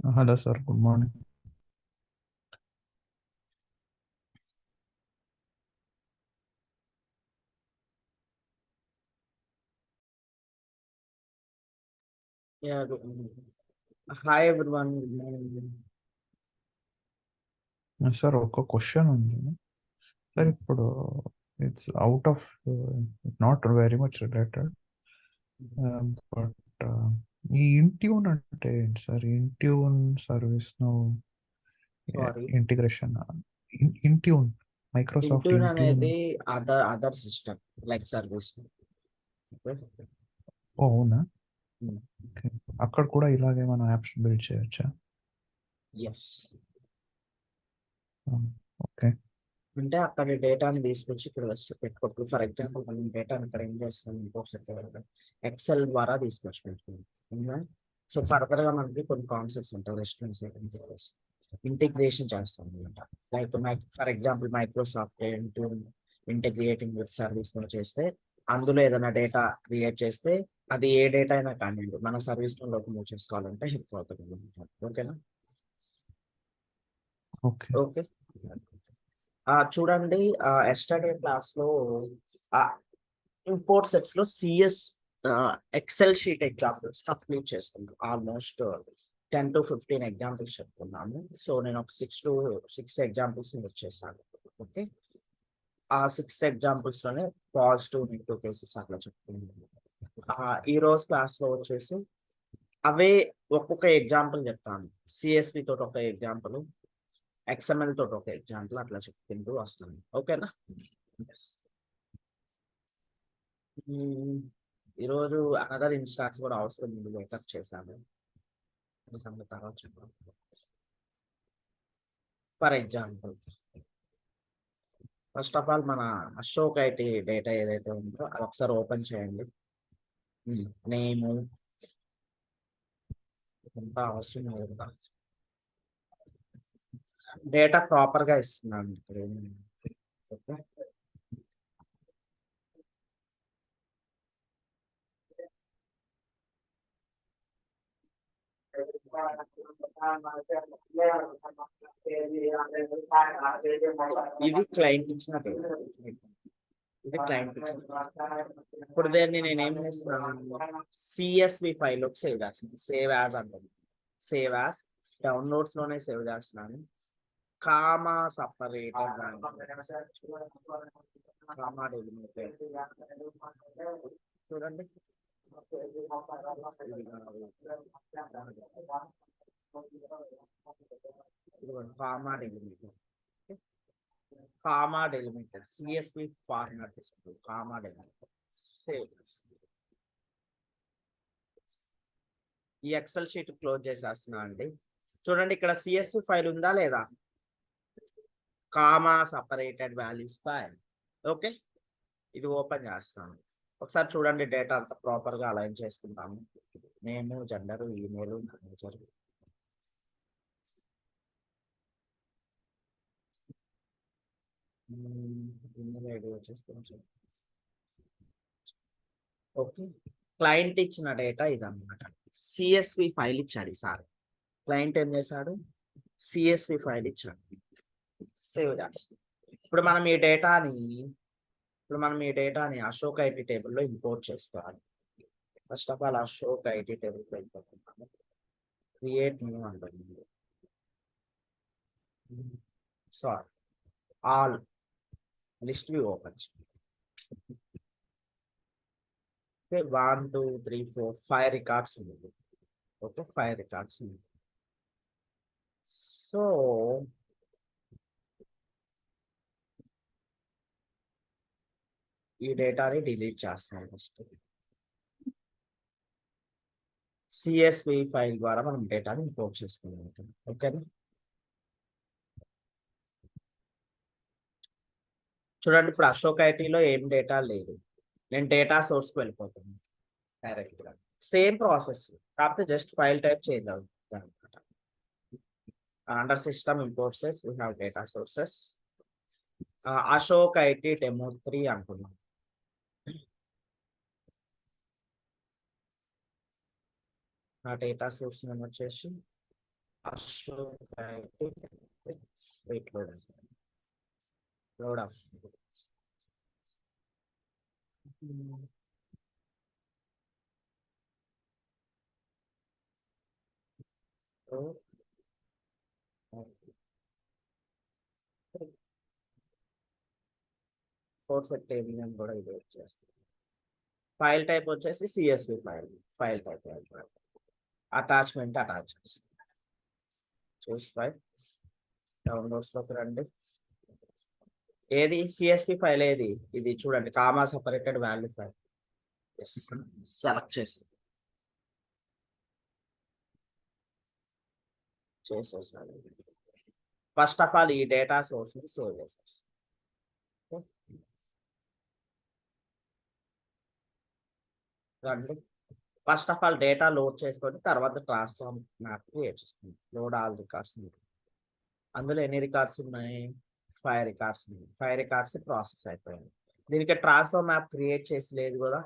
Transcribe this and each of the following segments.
Hello, sir. Good morning. Yeah, good morning. Hi everyone, good morning. Sir ఒక question ఉంది sir. ఇప్పుడు it's out of not very much related, but ఈ Intune అంటే ఏంటి sir? Intune service sorry, integration, Intune, Microsoft Intune Intune. అనేది other system like service. అవునా? Okay. అక్కడ కూడా ఇలాగే మనం యాప్స్ బిల్డ్ చేయొచ్చా? Yes, okay. అంటే అక్కడ డేటాని తీసుకొచ్చి ఇక్కడ వచ్చి పెట్టుకోవచ్చు. ఫర్ ఎగ్జాంపుల్ మనం డేటాని ఇక్కడ ఏం చేస్తున్నాం, ఇంకొకటి ఎక్సెల్ ద్వారా తీసుకొచ్చి పెట్టుకుంటాం. సో ఫర్దర్ గా మనకి కొన్ని కాన్సెప్ట్స్ ఉంటాయి, రెస్టారెంట్స్ ఇంటిగ్రేషన్ చేస్తాం అనమాట. Like for example Microsoft integrating with service చేస్తే అందులో ఏదైనా డేటా క్రియేట్ చేస్తే అది ఏ డేటా అయినా కానివ్వండి మన సర్వీస్ లోకి మూవ్ చేసుకోవాలంటే హెల్ప్ అవుతుంది. ఓకేనా? ఓకే. ఓకే, చూడండి, ఎస్టర్డే క్లాస్ లో ఇంపోర్ట్ సెట్స్ లో CS excel sheet examples complete చేసుకున్నాం. ఆల్మోస్ట్ 10 to 15 ఎగ్జాంపుల్స్ చెప్పుకున్నాము. సో నేను ఒక 6 ఎగ్జాంపుల్స్ వచ్చేసాను. ఓకే, ఆ 6 ఎగ్జాంపుల్స్ లోనే పాజిటివ్ నెగిటివ్ కేసెస్ అట్లా చెప్పుకున్నాము. ఈ రోజు క్లాస్ లో వచ్చేసి అవే ఒక్కొక్క ఎగ్జాంపుల్ చెప్తాను. సిఎస్పి తోటి ఒక ఎగ్జాంపుల్, ఎక్స్ఎంఎల్ తోటి ఒక ఎగ్జాంపుల్ అట్లా చెప్పుకుంటూ వస్తాను. ఓకేనా? ఈరోజు అనదర్ ఇన్స్టాన్స్ కూడా అవసరం ఉంది, మేకప్ చేశాను. తర్వాత చెప్పాను. For example, first of all మన అశోక్ ఐటీ డేటా ఏదైతే ఉందో అది ఒకసారి ఓపెన్ చేయండి. నేము ఎంత అవసరం లేదా, డేటా ప్రాపర్ గా ఇస్తున్నాను ఇక్కడ. ఓకే, ఇది క్లయింట్ ఇచ్చిన డేటా, ఇది క్లయింట్ ఇచ్చిన. ఇప్పుడు దీన్ని నేను ఏం చేస్తున్నాను, సిఎస్వి ఫైల్ లోకి సేవ్ చేస్తున్నాను. సేవ్ యాజ్ అంటాను, సేవ్ యాజ్ డౌన్లోడ్స్ లోనే సేవ్ చేస్తున్నాను. కామా సపరేటెడ్, కామా డెలిమిటెడ్ చూడండి. Comma delimited, comma delimited CSV format తీసుకుంటాం. Comma delimited save. ఈ ఎక్సెల్ షీట్ క్లోజ్ చేసేస్తున్నా అండి. చూడండి, ఇక్కడ సిఎస్వి ఫైల్ ఉందా లేదా, comma separated values file. Okay, ఇది ఓపెన్ చేస్తాను. ఒకసారి చూడండి, డేటా అంతా ప్రాపర్ గా అలైన్ చేసుకుంటాము. Name, gender, email, manager. Email ID వచ్చేసి కొంచెం. ఓకే, క్లయింట్ ఇచ్చిన డేటా ఇదన్నమాట. సిఎస్వి ఫైల్ ఇచ్చాడు సార్. క్లయింట్ ఏం చేశాడు, సిఎస్వి ఫైల్ ఇచ్చాడు. సేవ్ చేస్తాం. ఇప్పుడు మనం ఈ డేటాని అశోక్ ఐటీ టేబుల్లో ఇంపోర్ట్ చేసుకోవాలి. First of all Ashok IT table వెళ్ళిపోతున్నాము. క్రియేట్ న్యూ అంటుంది. Sorry, all list view open. Okay, 1 2 3 4 5 records ఉంది. ఓకే, 5 రికార్డ్స్ ఉంది. సో ఈ డేటాని డిలీట్ చేస్తాం. ఫస్ట్ సిఎస్వి ఫైల్ ద్వారా మనం డేటాని ఇంపోర్ట్ చేసుకున్నాం. ఓకేనా? చూడండి, ఇప్పుడు అశోక్ ఐటీలో ఏం డేటా లేదు. నేను డేటా సోర్స్కి వెళ్ళిపోతాను డైరెక్ట్గా. సేమ్ ప్రాసెస్, కాకపోతే జస్ట్ ఫైల్ టైప్ చేంజ్ అవుతుంది అనమాట. Under system import sets we have data sources. Ashok IT demo 3 అనుకున్నాం. ఆ డేటా సోర్స్ నేమ్ వచ్చేసి wait load of course table name కూడా ఇది వచ్చేస్తుంది. ఫైల్ టైప్ వచ్చేసి CSV file type attachment attach చూసి ఫైల్ డౌన్లోడ్స్లోకి రండి. ఏది సిఎస్వి ఫైల్ ఏది ఇది చూడండి, comma separated value file select చేసేసాను. ఫస్ట్ ఆఫ్ ఆల్ ఈ డేటా సోర్స్ ని సేవ్ చేసేస్తాను. రండి, first of all data load చేసుకొని తర్వాత ట్రాన్స్ఫార్మ్ మ్యాప్ క్రియేట్ చేస్తుంది. లోడ్ ఆల్ రికార్డ్స్, అందులో ఎన్ని రికార్డ్స్ ఉన్నాయి? 5 రికార్డ్స్ ఉన్నాయి. 5 రికార్డ్స్ ప్రాసెస్ అయిపోయాయి. దీనికి ట్రాన్స్ఫార్మ్ మ్యాప్ క్రియేట్ చేసి లేదు కదా.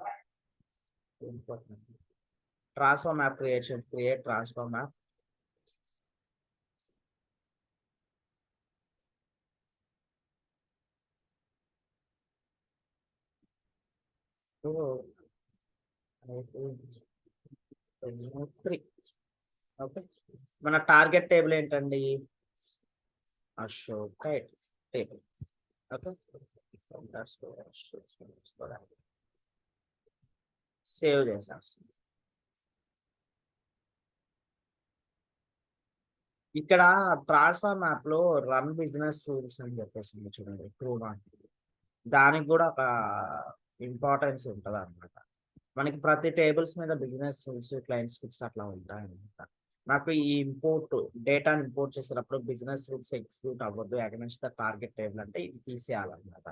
Transform map create transform map. Okay, మన టార్గెట్ టేబుల్ ఏంటండి? అశోక్ టేబుల్. ఓకే, సేవ్ చేసేస్తాం. ఇక్కడ ట్రాన్స్ఫార్మ్ మ్యాప్ లో రన్ బిజినెస్ రూల్స్ అని చెప్పేసి ఉంది చూడండి, దానికి కూడా ఒక ఇంపార్టెన్స్ ఉంటుంది అనమాట. మనకి ప్రతి టేబుల్స్ మీద బిజినెస్ రూల్స్, క్లయింట్ స్క్రిప్ట్స్ అట్లా ఉంటాయి అనమాట. నాకు ఈ డేటాని ఇంపోర్ట్ చేసేటప్పుడు బిజినెస్ రూల్స్ ఎగ్జిక్యూట్ అవ్వద్దు అగైన్స్ ద టార్గెట్ టేబుల్ అంటే ఇది తీసేయాలన్నమాట.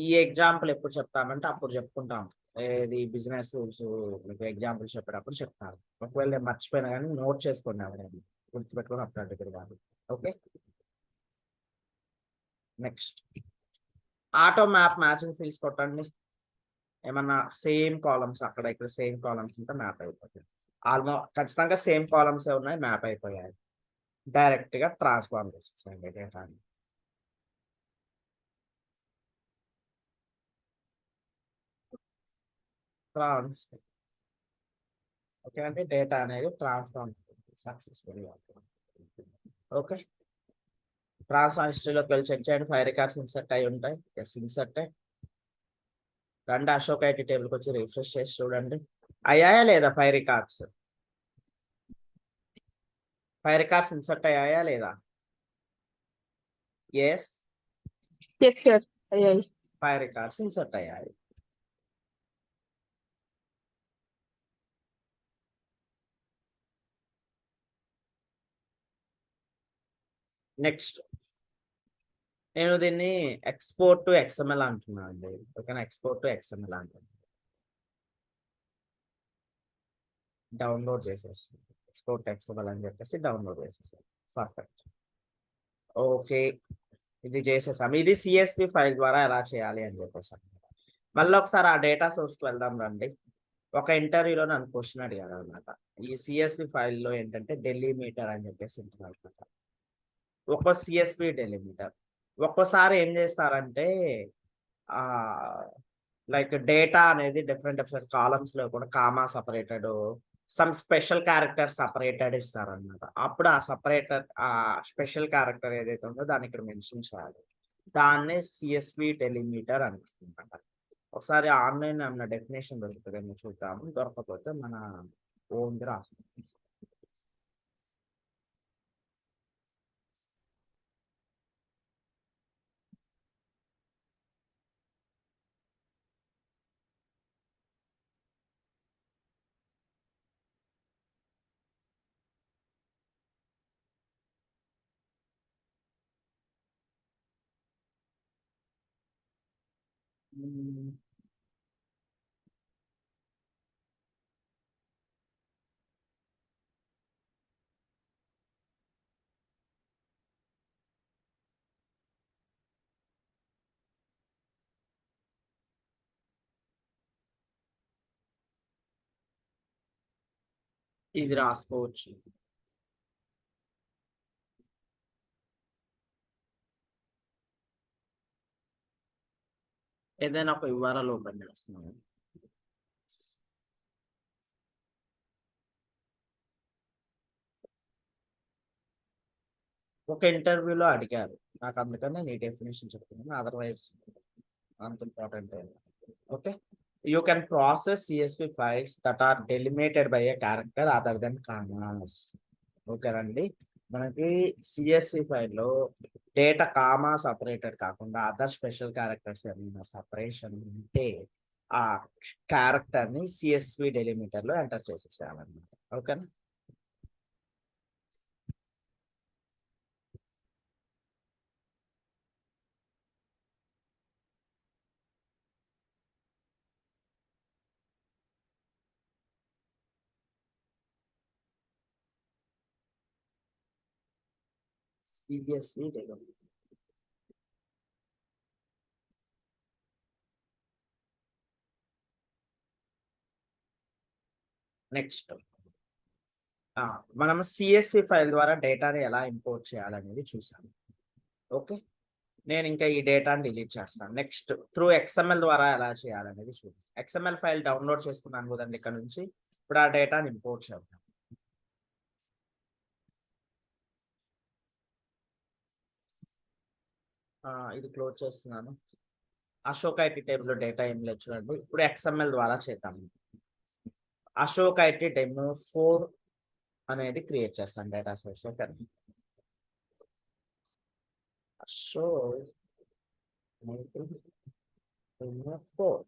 ఈ ఎగ్జాంపుల్ ఎప్పుడు చెప్తామంటే అప్పుడు చెప్పుకుంటాం. ఏది బిజినెస్ రూల్స్ మీకు ఎగ్జాంపుల్ చెప్పేటప్పుడు చెప్తాను. ఒకవేళ నేను మర్చిపోయినా కానీ నోట్ చేసుకోండి, ఎవరైనా గుర్తుపెట్టుకొని అప్పుడు కాదు. Okay, next auto map matching fields కొట్టండి. ఏమన్నా సేమ్ కాలమ్స్ అక్కడ ఇక్కడ సేమ్ కాలమ్స్ ఉంటే మ్యాప్ అయిపోతుంది. ఆల్మోస్ట్ ఖచ్చితంగా సేమ్ కాలమ్స్ ఉన్నాయి, మ్యాప్ అయిపోయాయి. డైరెక్ట్ గా ట్రాన్స్ఫార్మ్ చేసేసాయండి డేటాని. ఓకే అంటే డేటా అనేది ట్రాన్స్ఫార్మ్ సక్సెస్ఫుల్. ఓకే, ట్రాన్స్ఫార్మ్ హిస్టరీలోకి వెళ్ళి చెక్ చేయండి. 5 రికార్డ్స్ ఇన్సర్ట్ అయి ఉంటాయి. Yes, insert. రండి అశోక్ ఐటీ టేబుల్కి వచ్చి రిఫ్రెష్ చేసి చూడండి, అయ్యాయా లేదా 5 రికార్డ్స్? 5 రికార్డ్స్ ఇన్సర్ట్ అయ్యాయా లేదా? ఎస్, 5 రికార్డ్స్ ఇన్సర్ట్ అయ్యాయి. నెక్స్ట్ నేను దీన్ని ఎక్స్పోర్ట్ టు ఎక్స్ఎంఎల్ అంటున్నాను అండి. ఓకేనా, ఎక్స్పోర్ట్ టు ఎక్స్ఎంఎల్ అంటున్నాను. డౌన్లోడ్ చేసేస్తాను, ఎక్స్పోర్ట్ ఎక్స్ఎంఎల్ అని చెప్పేసి డౌన్లోడ్ చేసేస్తాను. పర్ఫెక్ట్. ఓకే, ఇది చేసేసాం. ఇది సిఎస్వి ఫైల్ ద్వారా ఎలా చేయాలి అని చెప్పేసాను. మళ్ళీ ఒకసారి ఆ డేటా సోర్స్కి వెళ్దాం రండి. ఒక ఇంటర్వ్యూలో నన్ను క్వశ్చన్ అడిగారు అనమాట. ఈ సిఎస్వి ఫైల్లో ఏంటంటే డెలిమీటర్ అని చెప్పేసి ఉంటుంది అనమాట. ఒక సిఎస్వి డెలిమీటర్ ఒక్కోసారి ఏం చేస్తారంటే ఆ లైక్ డేటా అనేది డిఫరెంట్ కాలమ్స్ లో కూడా comma separated, some special character separated ఇస్తారనమాట. అప్పుడు ఆ స్పెషల్ క్యారెక్టర్ ఏదైతే ఉందో దాన్ని ఇక్కడ మెన్షన్ చేయాలి. దాన్నే సిఎస్వి డెలిమీటర్ అనుకుంటున్నమాట. ఒకసారి ఆన్లైన్ ఏమన్నా డెఫినేషన్ దొరుకుతుందేమో చూద్దాము, దొరకకపోతే మన ఓన్ రాస్తాం. ఇది రాసుకోవచ్చు. ఏదైనా ఒక URL ఓపెన్ చేస్తున్నాను. ఒక ఇంటర్వ్యూలో అడిగారు, నాకు అందుకని నీ డెఫినేషన్ చెప్తున్నాను, అదర్వైజ్ అంత important. Okay, you can process CSV files that are delimited by a character other than commas. ఓకేనండి, మనకి CSV ఫైల్లో డేటా కామా సపరేటెడ్ కాకుండా అదర్ స్పెషల్ క్యారెక్టర్స్ ఏమైనా సపరేషన్ ఉంటే ఆ క్యారెక్టర్ని CSV డెలిమిటర్లో ఎంటర్ చేసేసేయాలన్నమాట. ఓకేనా? CSV delimiter. నెక్స్ట్ మనం CSV ఫైల్ ద్వారా డేటాని ఎలా ఇంపోర్ట్ చేయాలనేది చూసాము. ఓకే, నేను ఇంకా ఈ డేటాని డిలీట్ చేస్తాను. నెక్స్ట్ త్రూ XML ద్వారా ఎలా చేయాలనేది చూద్దాం. XML ఫైల్ డౌన్లోడ్ చేసుకున్నాను కదండి ఇక్కడ నుంచి. ఇప్పుడు ఆ డేటాని ఇంపోర్ట్ చేద్దాం. ఇది క్లోజ్ చేస్తున్నాను. అశోక్ ఐటీ టేబుల్ డేటా ఏం లేదు చూడండి. ఇప్పుడు XML ద్వారా చేద్దాం. అశోక్ ఐటీ డెమో 4 అనేది క్రియేట్ చేస్తాను data source. Okay, Ashok demo 4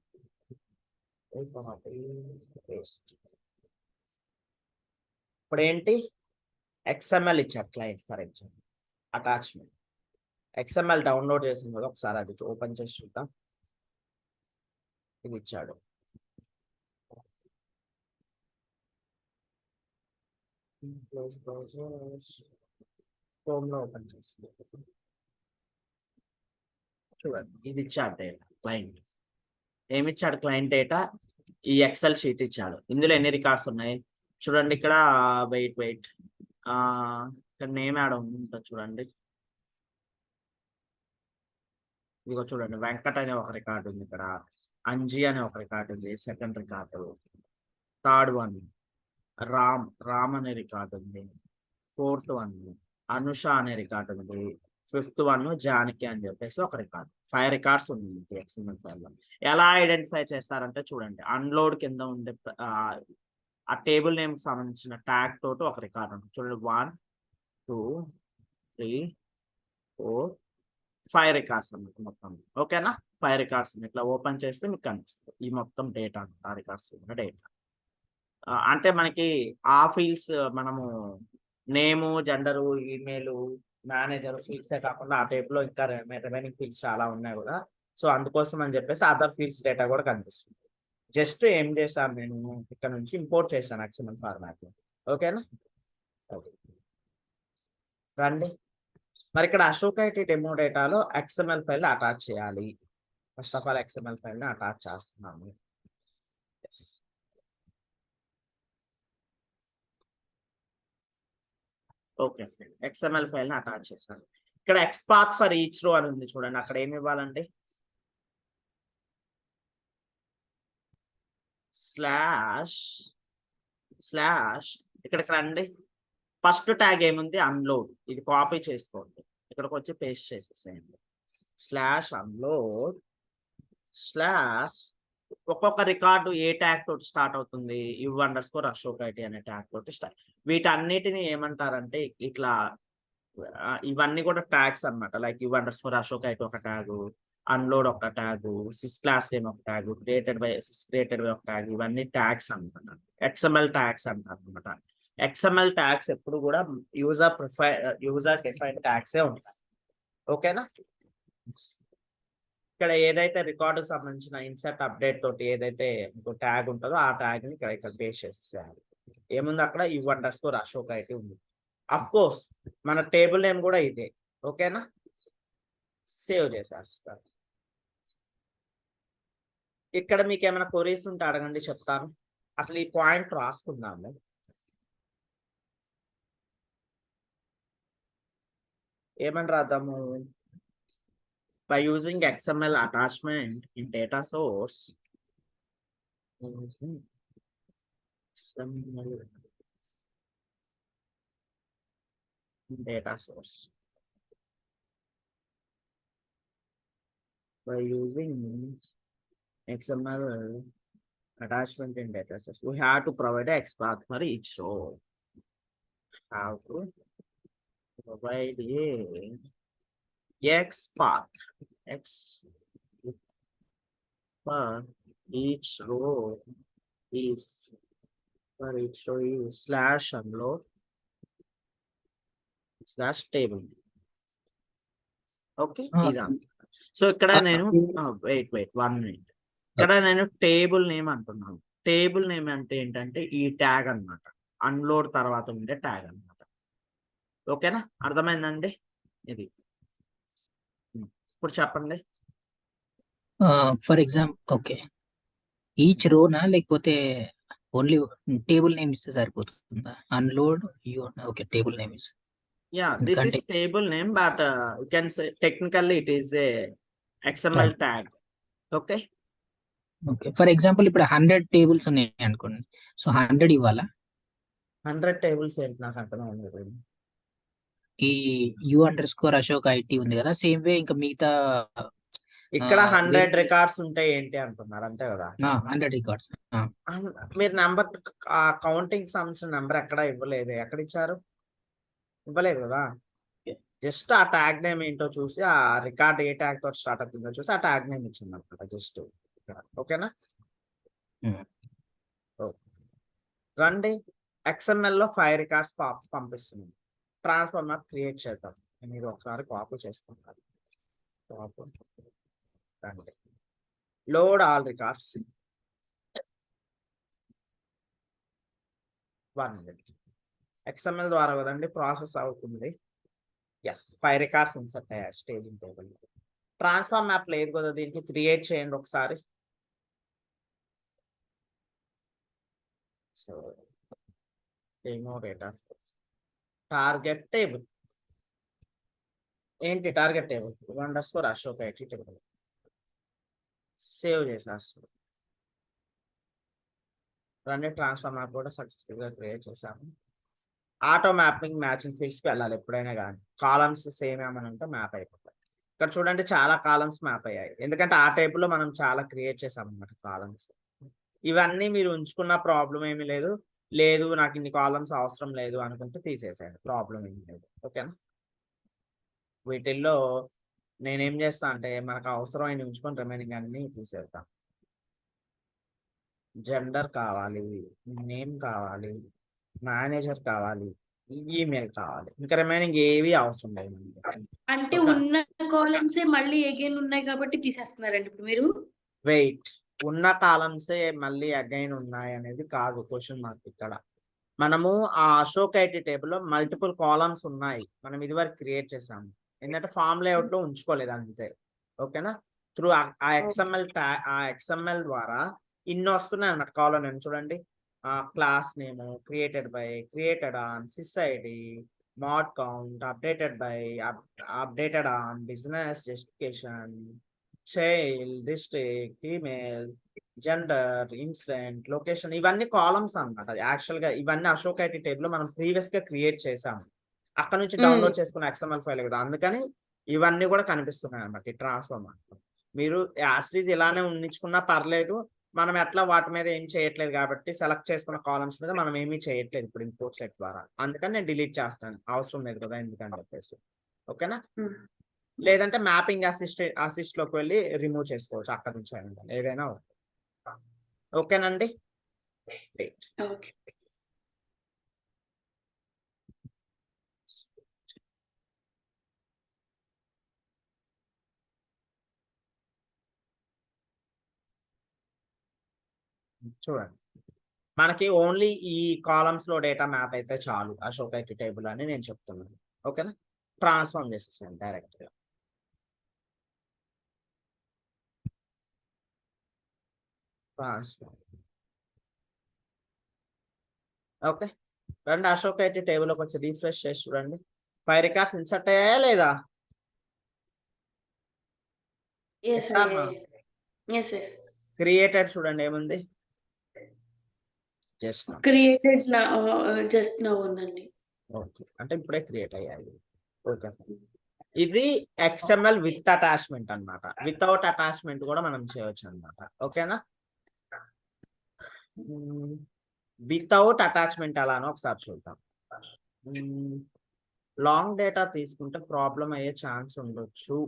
ఇప్పుడు ఏంటి, XML ఇచ్చారు client for example, attachment XML download చేసిన కదా, ఒకసారి అది ఓపెన్ చేసి చూద్దాం. ఇది ఇచ్చాడు. Chrome లో ఓపెన్ చేసి చూడండి, ఇది ఇచ్చాడు డేటా క్లయింట్. ఏమిచ్చాడు క్లయింట్ డేటా? ఈ ఎక్సెల్ షీట్ ఇచ్చాడు. ఇందులో ఎన్ని రికార్డ్స్ ఉన్నాయి చూడండి. ఇక్కడ వెయిట్ ఇక్కడ నేమ్ యాడ్ ఉంటుంది చూడండి. ఇదిగో చూడండి, వెంకట్ అనే ఒక రికార్డు ఉంది ఇక్కడ, అంజీ అనే ఒక రికార్డు ఉంది, second record. Third one Ram అనే రికార్డు ఉంది. ఫోర్త్ వన్ అనుష అనే రికార్డు ఉంది. ఫిఫ్త్ వన్ జానకి అని చెప్పేసి ఒక రికార్డు. 5 రికార్డ్స్ ఉంది XML ఫైల్లో. ఎలా ఐడెంటిఫై చేస్తారంటే చూడండి, అన్లోడ్ కింద ఉండే ఆ టేబుల్ నేమ్ సంబంధించిన ట్యాగ్ తోటి ఒక రికార్డు ఉంటుంది చూడండి. 1 2 3 4 5 రికార్డ్స్ అన్నమాట మొత్తం. ఓకేనా? 5 రికార్డ్స్ ఇట్లా ఓపెన్ చేస్తే మీకు కనిపిస్తుంది ఈ మొత్తం డేటా, ఆ రికార్డ్స్ ఉన్న డేటా. అంటే మనకి ఆ ఫీల్డ్స్ మనము నేము, జెండరు, ఈమెయిల్, మేనేజర్ ఫీల్డ్సే కాకుండా ఆ టైప్ లో ఇంకా రిమైనింగ్ ఫీల్డ్స్ చాలా ఉన్నాయి కూడా. సో అందుకోసం అని చెప్పేసి అదర్ ఫీల్డ్స్ డేటా కూడా కనిపిస్తుంది. జస్ట్ ఏం చేశాను, నేను ఇక్కడ నుంచి ఇంపోర్ట్ చేశాను XML ఫార్మాట్ లో. ఓకేనా? రండి, మరి ఇక్కడ అశోక్ ఐటీ డెమో డేటాలో XML ఫైల్ అటాచ్ చేయాలి. First of all XML file ని అటాచ్ చేస్తున్నాము. ఓకే, XML ఫైల్ ని అటాచ్ చేశాను. ఇక్కడ XPath ఫర్ ఈచ్ రో అని ఉంది చూడండి, అక్కడ ఏమి ఇవ్వాలండి? స్లాష్ ఇక్కడికి రండి. ఫస్ట్ ట్యాగ్ ఏముంది? అన్లోడ్. ఇది కాపీ చేసుకోండి, ఇక్కడికి వచ్చి పేస్ట్ చేసేసేయండి. /unload స్లాష్ ఒక్కొక్క రికార్డు ఏ ట్యాగ్ తోటి స్టార్ట్ అవుతుంది? u_ashok it అనే ట్యాగ్ తోటి స్టార్ట్. వీటన్నిటిని ఏమంటారంటే ఇట్లా ఇవన్నీ కూడా ట్యాగ్స్ అన్నమాట. లైక్ u_ashok it ఒక ట్యాగు, అన్లోడ్ ఒక ట్యాగు, సిస్ క్లాస్ నేమ్ ఒక ట్యాగు, క్రియేటెడ్ బై ఒక ట్యాగ్. ఇవన్నీ ట్యాగ్స్ అనమాట, XML ట్యాగ్స్ అంటారు అనమాట. XML ట్యాగ్స్ ఎప్పుడు కూడా యూజర్ డిఫైన్డ్ ట్యాగ్సే ఉంటాయి. ఓకేనా? ఇక్కడ ఏదైతే రికార్డుకు సంబంధించిన ఇన్సర్ట్ అప్డేట్ తోటి ఏదైతే ట్యాగ్ ఉంటుందో ఆ ట్యాగ్ ని ఇక్కడ పేస్ట్ చేసేయాలి. ఏముంది అక్కడ? u_ashok it ఉంది. అఫ్ కోర్స్ మన టేబుల్ నేమ్ కూడా ఇదే. ఓకేనా? సేవ్ చేసేస్తారు. ఇక్కడ మీకు ఏమైనా క్వరీస్ ఉంటే అడగండి, చెప్తాను. అసలు ఈ పాయింట్ రాసుకుందాము. ఏమని రాద్దాము? by using XML attachment in data source. Using XML in data source. By using XML attachment in data source, we have to provide a XPath for each row. Have to provide a XPath X for each row is slash unload slash table. Okay ఇదంతా. So ఇక్కడ నేను wait 1 minute. ఇక్కడ నేను table name అంటున్నాను. Table name అంటే ఏంటంటే ఈ tag అన్నమాట. అన్లోడ్ తర్వాత ఉండే ట్యాగ్ అన్నమాట. ఓకేనా, అర్థమైందండి ఇది. ఇప్పుడు చెప్పండి. ఫర్ ఎగ్జాంపుల్ ఓకే, ఈచ్ రోనా లేకపోతే ఓన్లీ టేబుల్ నేమ్ ఇస్తే సరిపోతుందా? Unload okay, table name is Yeah, this is table name, but you can say technically it is a XML tag. Okay. Okay, for example ఇప్పుడు 100 tables ఉన్నాయి అనుకోండి, so 100 ఇవ్వాలా? 100 tables ఏంటి నాకు అర్థమైంది. ఈ U_Ashok IT ఉంది కదా, సేమ్ వే ఇంకా మిగతా ఇక్కడ 100 రికార్డ్స్ ఉంటాయి ఏంటి అంటున్నారు, అంతే కదా? 100 రికార్డ్స్. మీరు నెంబర్ కౌంటింగ్ సంబంధించిన నెంబర్ ఎక్కడ ఇవ్వలేదు, ఎక్కడ ఇచ్చారు? ఇవ్వలేదు కదా. జస్ట్ ఆ ట్యాగ్ నేమ్ ఏంటో చూసి ఆ రికార్డ్ ఏ ట్యాగ్ తో స్టార్ట్ అవుతుందో చూసి ఆ ట్యాగ్ నేమ్ ఇచ్చింది అనమాట జస్ట్. ఓకేనా, రండి. XML లో 5 రికార్డ్స్ పంపిస్తున్నాం. ట్రాన్స్ఫర్ మ్యాప్ క్రియేట్ చేద్దాం. మీరు ఒకసారి కాపీ చేసుకుంటారు. రండి, load all records. 1 minute. XML ద్వారా కదండి ప్రాసెస్ అవుతుంది. ఎస్, 5 రికార్డ్స్ ఇన్సర్ట్ అయ్యాయి స్టేజింగ్ టేబుల్. ట్రాన్స్ఫార్మ్ మ్యాప్ లేదు కదా, దీనికి క్రియేట్ చేయండి ఒకసారి. So demo data target table ఏంటి? Target table _Ashok IT table save చేసేస్తాం. రండి, ట్రాన్స్ఫార్మ్ మ్యాప్ కూడా సక్సెస్ఫుల్ గా క్రియేట్ చేసాము. ఆటో మ్యాపింగ్ మ్యాచింగ్ ఫీల్డ్స్కి వెళ్ళాలి ఎప్పుడైనా కానీ. కాలమ్స్ సేమ్ ఏమైనా ఉంటే మ్యాప్ అయిపోతాయి. ఇక్కడ చూడండి చాలా కాలమ్స్ మ్యాప్ అయ్యాయి, ఎందుకంటే ఆ టైపులో మనం చాలా క్రియేట్ చేసాం అన్నమాట కాలమ్స్. ఇవన్నీ మీరు ఉంచుకున్న ప్రాబ్లం ఏమీ లేదు. లేదు నాకు ఇన్ని కాలమ్స్ అవసరం లేదు అనుకుంటే తీసేసేయండి, ప్రాబ్లం ఏమీ లేదు. ఓకేనా, వీటిల్లో నేనేం చేస్తా అంటే మనకు అవసరమైన ఉంచుకొని రిమైనింగ్ అన్ని తీసేద్దాం. జెండర్ కావాలి, నేమ్ కావాలి, మేనేజర్ కావాలి, ఈమెయిల్ కావాలి, ఇంకా రిమైనింగ్ ఏవి అవసరం లేదు. అంటే ఉన్న కాలమ్స్ మళ్ళీ అగైన్ ఉన్నాయి కాబట్టి తీసేస్తున్నారండి ఇప్పుడు మీరు? వెయిట్, ఉన్న కాలమ్సే మళ్ళీ అగైన్ ఉన్నాయి అనేది కాదు క్వశ్చన్ మార్క్. ఇక్కడ మనము ఆ అశోక్ IT టేబుల్లో మల్టిపుల్ కాలమ్స్ ఉన్నాయి, మనం ఇదివరకు క్రియేట్ చేసాము. ఏంటంటే ఫామ్ లేఅవుట్ లో ఉంచుకోలేదు అంతే. ఓకేనా, త్రూ ఆ XML ద్వారా ఇన్ని వస్తున్నాయి అన్నమాట కాలం. నేను చూడండి, class name, created by, created on, SysID, mod count, updated by, updated on, business justification, child, district, email, gender, incident, location, ఇవన్నీ కాలమ్స్ అన్నమాట. యాక్చువల్ గా ఇవన్నీ అశోక్ IT టేబుల్ లో మనం ప్రీవియస్ గా క్రియేట్ చేసాము, అక్కడ నుంచి డౌన్లోడ్ చేసుకున్న XML ఫైల్ కదా, అందుకని ఇవన్నీ కూడా కనిపిస్తున్నాయి అన్నమాట ఈ ట్రాన్స్ఫార్మ్. మీరు యాస్టీజ్ ఇలానే ఉండించుకున్నా పర్లేదు, మనం ఎట్లా వాటి మీద ఏం చేయట్లేదు కాబట్టి సెలెక్ట్ చేసుకున్న కాలమ్స్ మీద మనం ఏమీ చేయట్లేదు ఇప్పుడు ఇంపోర్ట్ సెట్ ద్వారా, అందుకని నేను చేస్తాను, అవసరం లేదు కదా ఎందుకని చెప్పేసి. ఓకేనా, లేదంటే మ్యాపింగ్ అసిస్ట్ లోకి వెళ్ళి రిమూవ్ చేసుకోవచ్చు అక్కడ నుంచి ఏదైనా. ఓకేనండి, చూడండి మనకి ఓన్లీ ఈ కాలమ్స్ లో డేటా మ్యాప్ అయితే చాలు అశోక్ IT టేబుల్ అని నేను చెప్తున్నాను. ఓకేనా, ట్రాన్స్ఫార్మ్ చేసేసాను డైరెక్ట్ గా. ట్రాన్స్ఫార్మ్. ఓకే, రండి అశోక్ IT టేబుల్లోకి వచ్చి రీఫ్రెష్ చేసి చూడండి. 5 రికార్డ్స్ ఇన్సర్ట్ అయ్యాయా లేదా? ఎస్ ఎస్ ఎస్ క్రియేటెడ్ చూడండి ఏముంది, జస్ట్ క్రియేటెడ్ జస్ట్ నౌ ఉందండి. ఓకే, అంటే ఇప్పుడే క్రియేట్ అయ్యాయి. ఓకే, ఇది XML విత్ అటాచ్మెంట్ అన్నమాట. వితౌట్ అటాచ్మెంట్ కూడా మనం చేయొచ్చు అన్నమాట. ఓకేనా, వితౌట్ అటాచ్మెంట్ అలానో ఒకసారి చూద్దాం. లాంగ్ డేటా తీసుకుంటే ప్రాబ్లం అయ్యే ఛాన్స్ ఉండొచ్చు,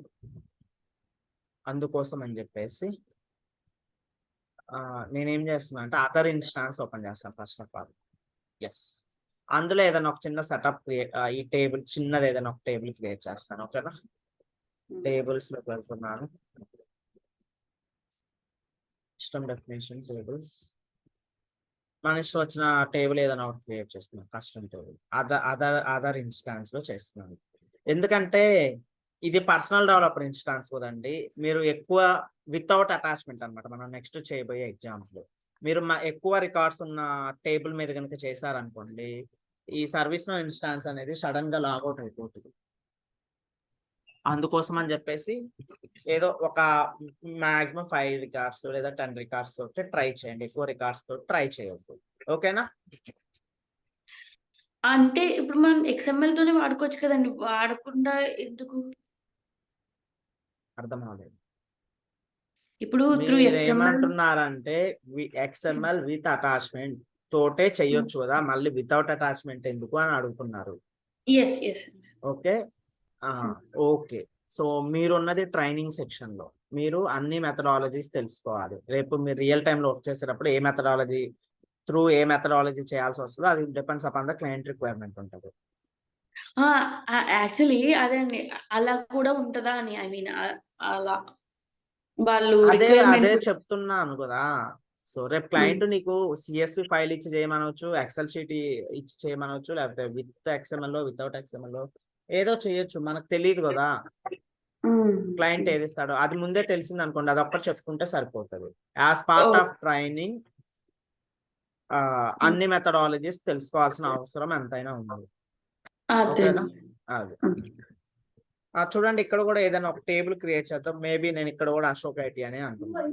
అందుకోసం అని చెప్పేసి నేనేం చేస్తున్నా అంటే అదర్ ఇన్స్టాన్స్ ఓపెన్ చేస్తాను ఫస్ట్ ఆఫ్ ఆల్. ఎస్, అందులో ఏదైనా ఒక చిన్న సెటప్ క్రియేట్, ఈ టేబుల్ చిన్నది ఏదైనా ఒక టేబుల్ క్రియేట్ చేస్తాను. ఓకేనా, టేబుల్స్ లోకి వెళ్తున్నాను. సిస్టమ్ డెఫినేషన్ టేబుల్స్, మన ఇష్టం వచ్చిన టేబుల్ ఏదైనా ఒకటి క్రియేట్ చేస్తున్నాను. కస్టమ్ టేబుల్ అదర్ ఇన్స్టాన్స్ లో చేస్తున్నాను. ఎందుకంటే ఇది పర్సనల్ డెవలపర్ ఇన్స్టాన్స్ కదండి. మీరు ఎక్కువ వితౌట్ అటాచ్మెంట్ అన్నమాట. మనం నెక్స్ట్ చేయబోయే ఎగ్జాంపుల్, మీరు ఎక్కువ రికార్డ్స్ ఉన్న టేబుల్ మీద కనుక చేశారనుకోండి, ఈ సర్వీస్ నో ఇన్స్టాన్స్ అనేది సడన్ గా లాగౌట్ అయిపోతుంది. అందుకోసం అని చెప్పేసి ఏదో ఒక మాక్సిమం 5 రికార్డ్స్ లేదా 10 రికార్డ్స్ తోటి ట్రై చేయండి, ఎక్కువ రికార్డ్స్ తోటి ట్రై చేయొద్దు. ఓకేనా, అంటే ఇప్పుడు మనం XML తోనే వాడుకోవచ్చు కదండి, వాడకుండా ఎందుకు? అర్థం అవ్వలేదు. ఇప్పుడు త్రూ మీరు XML ఏమంటున్నారంటే XML విత్ అటాచ్మెంట్ తోటే చెయ్యొచ్చు కదా, మళ్ళీ వితౌట్ అటాచ్మెంట్ ఎందుకు అని అడుగుతున్నారు. Yes yes okay, okay. So మీరున్నది ట్రైనింగ్ సెక్షన్ లో, మీరు అన్ని మెథడాలజీస్ తెలుసుకోవాలి. రేపు మీరు రియల్ టైమ్ లో వర్క్ చేసేటప్పుడు ఏ మెథడాలజీ చేయాల్సి వస్తుందో అది depends upon the client requirement ఉంటుంది. యాక్చువల్లీ అదే అండి, అలా కూడా ఉంటదా అని, ఐ మీన్ అలా వాళ్ళు అదే రిక్వైర్మెంట్. చెప్తున్నాను కదా. సో రేపు క్లయింట్ నీకు CSV ఫైల్ ఇచ్చి చేయమనవచ్చు, ఎక్సెల్ షీట్ ఇచ్చి చేయమనవచ్చు, లేకపోతే విత్ XML వితౌట్ XML ఏదో చేయొచ్చు, మనకు తెలియదు కదా క్లయింట్ ఏది ఇస్తాడో. అది ముందే తెలిసింది అనుకోండి, అది ఒక్కటి చెప్పుకుంటే సరిపోతుంది. యాజ్ పార్ట్ ఆఫ్ ట్రైనింగ్ అన్ని మెథడాలజీస్ తెలుసుకోవాల్సిన అవసరం ఎంతైనా ఉంది. ఓకేనా, అది చూడండి ఇక్కడ కూడా ఏదైనా ఒక టేబుల్ క్రియేట్ చేద్దాం. మేబీ నేను ఇక్కడ కూడా అశోక్ ఐటీ అనే అంటున్నాను.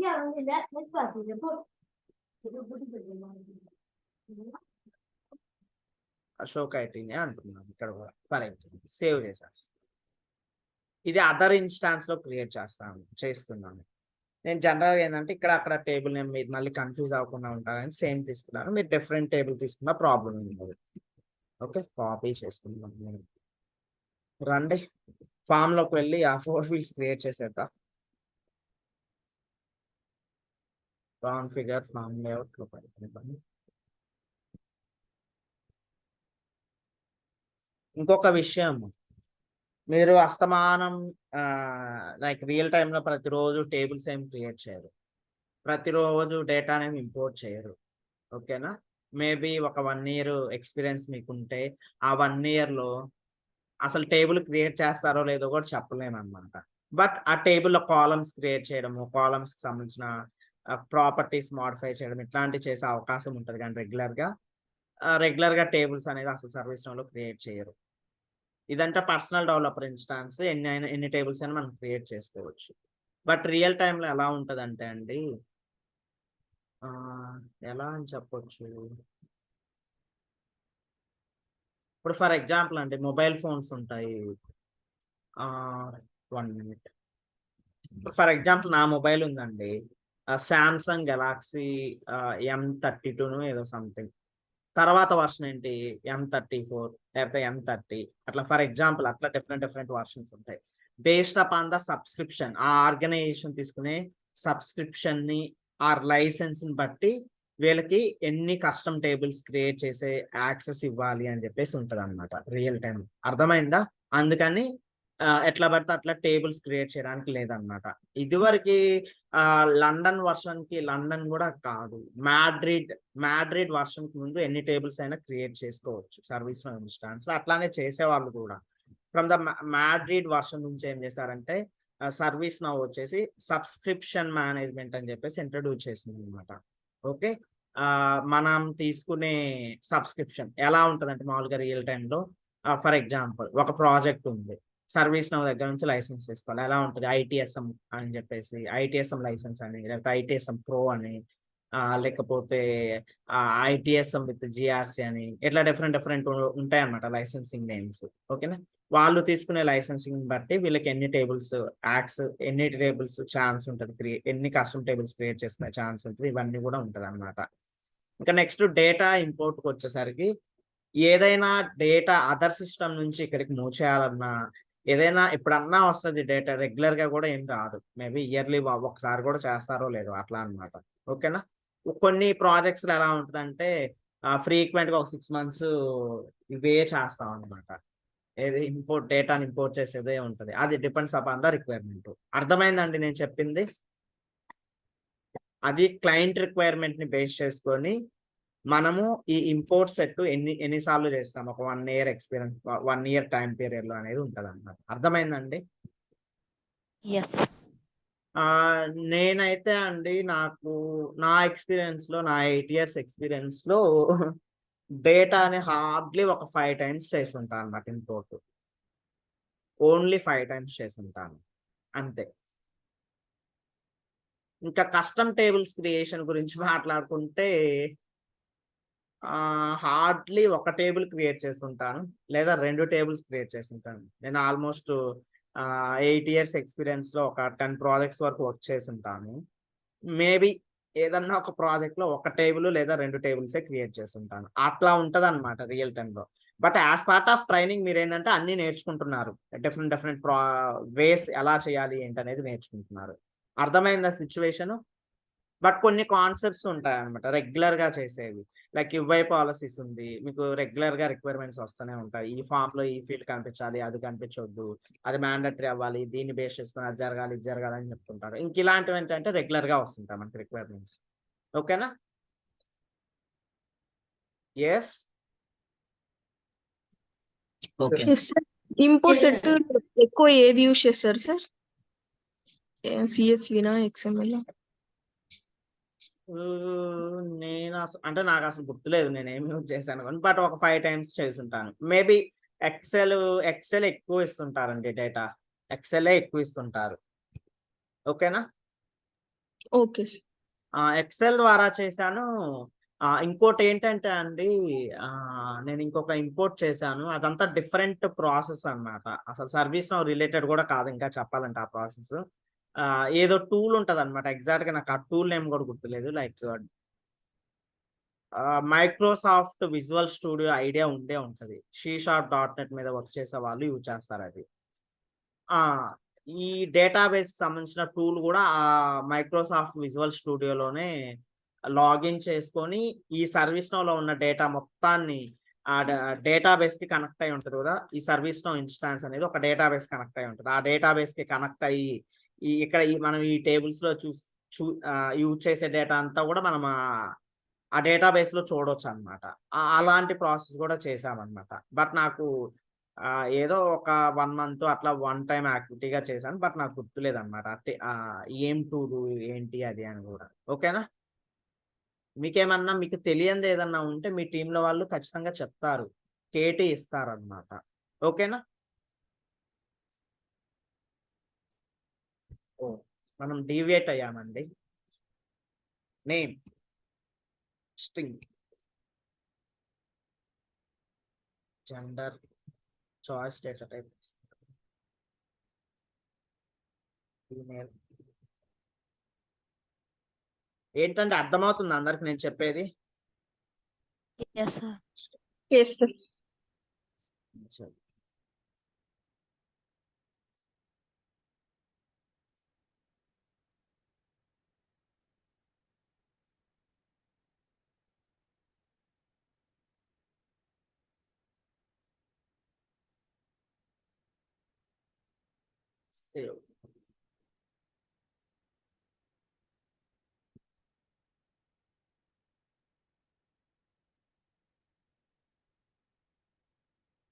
అశోక్ ఐటీనే అంటున్నాను ఇక్కడ కూడా. ఫర్ ఎగ్జాంపుల్ సేవ్ చేసేస్తాను. ఇది అదర్ ఇన్స్టాన్స్ లో క్రియేట్ చేస్తున్నాను. నేను జనరల్ ఏంటంటే ఇక్కడ అక్కడ టేబుల్ నేమ్ మీద మళ్ళీ కన్ఫ్యూజ్ అవ్వకుండా ఉంటారని సేమ్ తీసుకున్నాను. మీరు డిఫరెంట్ టేబుల్ తీసుకున్న ప్రాబ్లం ఉండదు. ఓకే, కాపీ చేసుకుందాం. రండి ఫామ్ లోకి వెళ్ళి ఆ 4 ఫీల్డ్స్ క్రియేట్ చేసేద్దాం. కాన్ఫిగర్ ఫామ్ లేఅవుట్ లో పడుతుంది. ఇంకొక విషయం, మీరు అస్తమానం లైక్ రియల్ టైంలో ప్రతిరోజు టేబుల్స్ ఏం క్రియేట్ చేయరు, ప్రతిరోజు డేటాని ఇంపోర్ట్ చేయరు. ఓకేనా, మేబీ ఒక 1 year ఎక్స్పీరియన్స్ మీకుంటే ఆ 1 yearలో అసలు టేబుల్ క్రియేట్ చేస్తారో లేదో కూడా చెప్పలేము అనమాట. బట్ ఆ టేబుల్లో కాలమ్స్ క్రియేట్ చేయడము, కాలమ్స్ కి సంబంధించిన ప్రాపర్టీస్ మాడిఫై చేయడం ఇట్లాంటివి చేసే అవకాశం ఉంటుంది. కానీ రెగ్యులర్ గా టేబుల్స్ అనేది అసలు సర్వీస్ లో క్రియేట్ చేయరు. ఇదంటే పర్సనల్ డెవలపర్ ఇన్స్టాన్స్, ఎన్ని టేబుల్స్ అయినా మనం క్రియేట్ చేసుకోవచ్చు. బట్ రియల్ టైంలో ఎలా ఉంటుంది అంటే అండి, ఎలా అని చెప్పొచ్చు, ఇప్పుడు ఫర్ ఎగ్జాంపుల్ అండి మొబైల్ ఫోన్స్ ఉంటాయి. 1 minute. ఇప్పుడు ఫర్ ఎగ్జాంపుల్ నా మొబైల్ ఉందండి, సామ్సంగ్ గెలాక్సీ M32 ఏదో సంథింగ్. తర్వాత వర్షన్ ఏంటి M34 లేకపోతే M30, అట్లా ఫర్ ఎగ్జాంపుల్ అట్లా డిఫరెంట్ వర్షన్స్ ఉంటాయి. బేస్డ్ అపాన్ ద సబ్స్క్రిప్షన్, ఆ ఆర్గనైజేషన్ తీసుకునే సబ్స్క్రిప్షన్ ని ఆర్ లైసెన్స్ ని బట్టి వీళ్ళకి ఎన్ని కస్టమ్ టేబుల్స్ క్రియేట్ చేసే యాక్సెస్ ఇవ్వాలి అని చెప్పేసి ఉంటది అనమాట రియల్ టైం. అర్థమైందా? అందుకని ఎట్లా పడితే అట్లా టేబుల్స్ క్రియేట్ చేయడానికి లేదనమాట. ఇదివరకు లండన్ వర్షన్ కి, లండన్ కూడా కాదు, మ్యాడ్రిడ్ వర్షన్ కి ముందు ఎన్ని టేబుల్స్ అయినా క్రియేట్ చేసుకోవచ్చు సర్వీస్ ఇన్స్టాన్స్ లో. అట్లానే చేసేవాళ్ళు కూడా. ఫ్రమ్ ద మ్యాడ్రిడ్ వర్షన్ నుంచి ఏం చేశారంటే సర్వీస్ నౌ వచ్చేసి సబ్స్క్రిప్షన్ మేనేజ్మెంట్ అని చెప్పేసి ఇంట్రడ్యూస్ చేసింది అనమాట. ఓకే, మనం తీసుకునే సబ్స్క్రిప్షన్ ఎలా ఉంటుందంటే మామూలుగా రియల్ టైంలో ఫర్ ఎగ్జాంపుల్ ఒక ప్రాజెక్ట్ ఉంది, సర్వీస్ నౌ దగ్గర నుంచి లైసెన్స్ తీసుకోవాలి. ఎలా ఉంటుంది ఐటీఎస్ఎం అని చెప్పేసి ఐటీఎస్ఎం లైసెన్స్ అని, లేకపోతే ఐటీఎస్ఎం ప్రో అని, లేకపోతే ఐటీఎస్ఎం విత్ జిఆర్సి అని, ఇట్లా డిఫరెంట్ ఉంటాయి అన్నమాట లైసెన్సింగ్ నేమ్స్. ఓకేనా, వాళ్ళు తీసుకునే లైసెన్సింగ్ బట్టి వీళ్ళకి ఎన్ని టేబుల్స్ యాక్స్, ఎన్ని టేబుల్స్ ఛాన్స్ ఉంటుంది, ఎన్ని కస్టమ్ టేబుల్స్ క్రియేట్ చేసుకునే ఛాన్స్ ఉంటుంది, ఇవన్నీ కూడా ఉంటుంది అనమాట. ఇంకా నెక్స్ట్ డేటా ఇంపోర్ట్కి వచ్చేసరికి ఏదైనా డేటా అదర్ సిస్టమ్ నుంచి ఇక్కడికి మూవ్ చేయాలన్నా, ఏదైనా ఎప్పుడన్నా వస్తుంది డేటా, రెగ్యులర్ గా కూడా ఏం రాదు. మేబీ ఇయర్లీ ఒకసారి కూడా చేస్తారో లేదో అట్లా అన్నమాట. ఓకేనా, కొన్ని ప్రాజెక్ట్స్ ఎలా ఉంటుందంటే ఫ్రీక్వెంట్ గా ఒక 6 months ఇవే చేస్తాం అనమాట. ఏది డేటాని ఇంపోర్ట్ చేసేదే ఉంటది. అది డిపెండ్స్ అపాన్ ద రిక్వైర్మెంట్. అర్థమైందండి నేను చెప్పింది? అది క్లయింట్ రిక్వైర్మెంట్ ని బేస్ చేసుకొని మనము ఈ ఇంపోర్ట్ సెట్ ఎన్నిసార్లు చేస్తాం, ఒక 1 year experience, 1 year time period లో అనేది ఉంటది అన్నమాట. అర్థమైందండి? నేనైతే అండి నాకు నా ఎక్స్పీరియన్స్ లో, నా 8 years ఎక్స్పీరియన్స్ లో డేటాని హార్డ్లీ ఒక 5 times చేసి ఉంటాను అన్నమాట. ఇంపోర్ట్ ఓన్లీ 5 times చేసి ఉంటాను అంతే. ఇంకా కస్టమ్ టేబుల్స్ క్రియేషన్ గురించి మాట్లాడుకుంటే హార్డ్లీ ఒక టేబుల్ క్రియేట్ చేస్తుంటాను, లేదా 2 tables క్రియేట్ చేస్తుంటాను. నేను ఆల్మోస్ట్ 8 years ఎక్స్పీరియన్స్ లో ఒక 10 projects వరకు వర్క్ చేసి ఉంటాను. మేబీ ఏదన్నా ఒక ప్రాజెక్ట్ లో ఒక టేబుల్ లేదా 2 tables క్రియేట్ చేస్తుంటాను. అట్లా ఉంటది అనమాట రియల్ టైమ్ లో. But as part of training మీరు ఏంటంటే అన్ని నేర్చుకుంటున్నారు, డిఫరెంట్ వేస్ ఎలా చేయాలి ఏంటనేది నేర్చుకుంటున్నారు. అర్థమైందా సిచ్యువేషన్? బట్ కొన్ని కాన్సెప్ట్స్ ఉంటాయి అనమాట రెగ్యులర్ గా చేసేవి. లైక్ యుఐ పాలసీస్ ఉంది, మీకు రెగ్యులర్ గా రిక్వైర్మెంట్స్ వస్తూనే ఉంటాయి. ఈ ఫామ్ లో ఈ ఫీల్డ్ కనిపించాలి, అది కనిపించొద్దు, అది మ్యాండటరీ అవ్వాలి, దీన్ని బేస్ చేసుకుని అది జరగాలి, ఇది జరగాలి అని చెప్తుంటారు. ఇంక ఇలాంటివి ఏంటంటే రెగ్యులర్ గా వస్తుంటాయి మనకి రిక్వైర్మెంట్స్. ఓకేనా? Yes okay. ఇంపోర్ట్ సెట్ ఎక్కువ ఏది యూజ్ చేస్తారు సార్? సిఎస్వినా, ఎక్స్ఎంఎల్? నేను అంటే నాకు అసలు గుర్తులేదు నేను ఏమి యూజ్ చేశాను కానీ, బట్ ఒక 5 times చేసుంటాను. మేబీ ఎక్సెల్ ఎక్కువ ఇస్తుంటారండి, డేటా ఎక్సెల్ ఎక్కువ ఇస్తుంటారు. ఓకేనా, ఓకే. ఎక్సెల్ ద్వారా చేశాను. ఇంకోటి ఏంటంటే అండి, నేను ఇంకొక ఇంపోర్ట్ చేశాను, అదంతా డిఫరెంట్ ప్రాసెస్ అన్నమాట. అసలు సర్వీస్ నౌ రిలేటెడ్ కూడా కాదు ఇంకా చెప్పాలంటే ఆ ప్రాసెస్. ఏదో టూల్ ఉంటది అనమాట, ఎగ్జాక్ట్ గా నాకు ఆ టూల్ నేమ్ కూడా గుర్తులేదు. Like Microsoft visual studio idea ఉంటది. C#.net మీద వర్క్ చేసే వాళ్ళు యూజ్ చేస్తారు అది. ఈ డేటాబేస్ సంబంధించిన టూల్ కూడా ఆ మైక్రోసాఫ్ట్ విజువల్ స్టూడియోలోనే లాగిన్ చేసుకొని ఈ సర్వీస్ నౌలో ఉన్న డేటా మొత్తాన్ని ఆ డేటాబేస్ కి కనెక్ట్ అయి ఉంటది కదా. ఈ సర్వీస్ నౌ ఇన్స్టాన్స్ అనేది ఒక డేటాబేస్ కనెక్ట్ అయి ఉంటుంది. ఆ డేటాబేస్ కి కనెక్ట్ అయ్యి ఇక్కడ మనం ఈ టేబుల్స్ లో యూజ్ చేసే డేటా అంతా కూడా మనం ఆ డేటాబేస్ లో చూడొచ్చు అనమాట. అలాంటి ప్రాసెస్ కూడా చేసామన్నమాట. బట్ నాకు ఏదో ఒక 1 month అట్లా 1 time యాక్టివిటీగా చేశాను, బట్ నాకు గుర్తులేదు అనమాట. అంటే ఏం టూల్ ఏంటి అది అని కూడా. ఓకేనా, మీకేమన్నా మీకు తెలియంది ఏదన్నా ఉంటే మీ టీంలో వాళ్ళు ఖచ్చితంగా చెప్తారు, కేటీ ఇస్తారు అనమాట. ఓకేనా, మనం డీవియేట్ అయ్యామండి. Name, string, gender, choice, data type, email. ఏంటంటే అర్థమవుతుంది అందరికి నేను చెప్పేది? Yes sir. సేవ్.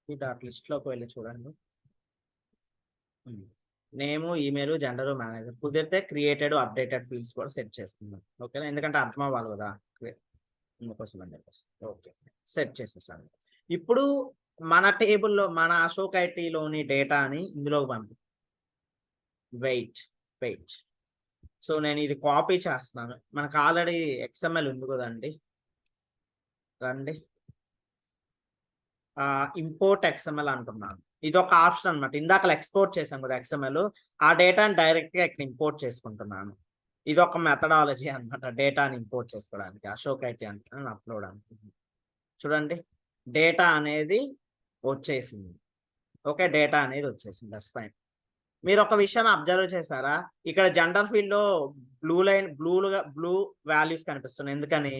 ఈ డాట్ లిస్ట్ లోకి వెళ్ళి చూడండి. Name, email, gender, manager. కుదిరితే క్రియేటెడ్, అప్డేటెడ్ ఫీల్డ్స్ కూడా సెట్ చేసుకుందాం. ఓకేనా, ఎందుకంటే అర్థం అవ్వాలి కదా. ఓకే, సెట్ చేసేసాను. ఇప్పుడు మన టేబుల్లో మన అశోక్ ఐటీలోని డేటాని ఇందులోకి పంపి వెయిట్ సో నేను ఇది కాపీ చేస్తున్నాను. మనకు ఆల్రెడీ XML ఉంది కదండి, రండి ఇంపోర్ట్ XML అంటున్నాను. ఇది ఒక ఆప్షన్ అనమాట. ఇందాక ఎక్స్పోర్ట్ చేసాం కదా XML, ఆ డేటాని డైరెక్ట్ గా ఇక్కడ ఇంపోర్ట్ చేసుకుంటున్నాను. ఇది ఒక మెథడాలజీ అనమాట డేటాని ఇంపోర్ట్ చేసుకోవడానికి. అశోక్ ఐటీ అంటే అప్లోడ్ అనుకుంటున్నాను. చూడండి డేటా అనేది వచ్చేసింది. ఓకే, డేటా అనేది వచ్చేసింది, దట్స్ ఫైన్. మీరు ఒక విషయం అబ్జర్వ్ చేశారా, ఇక్కడ జెండర్ ఫీల్డ్ లో బ్లూ వాల్యూస్ కనిపిస్తున్నాయి. ఎందుకని?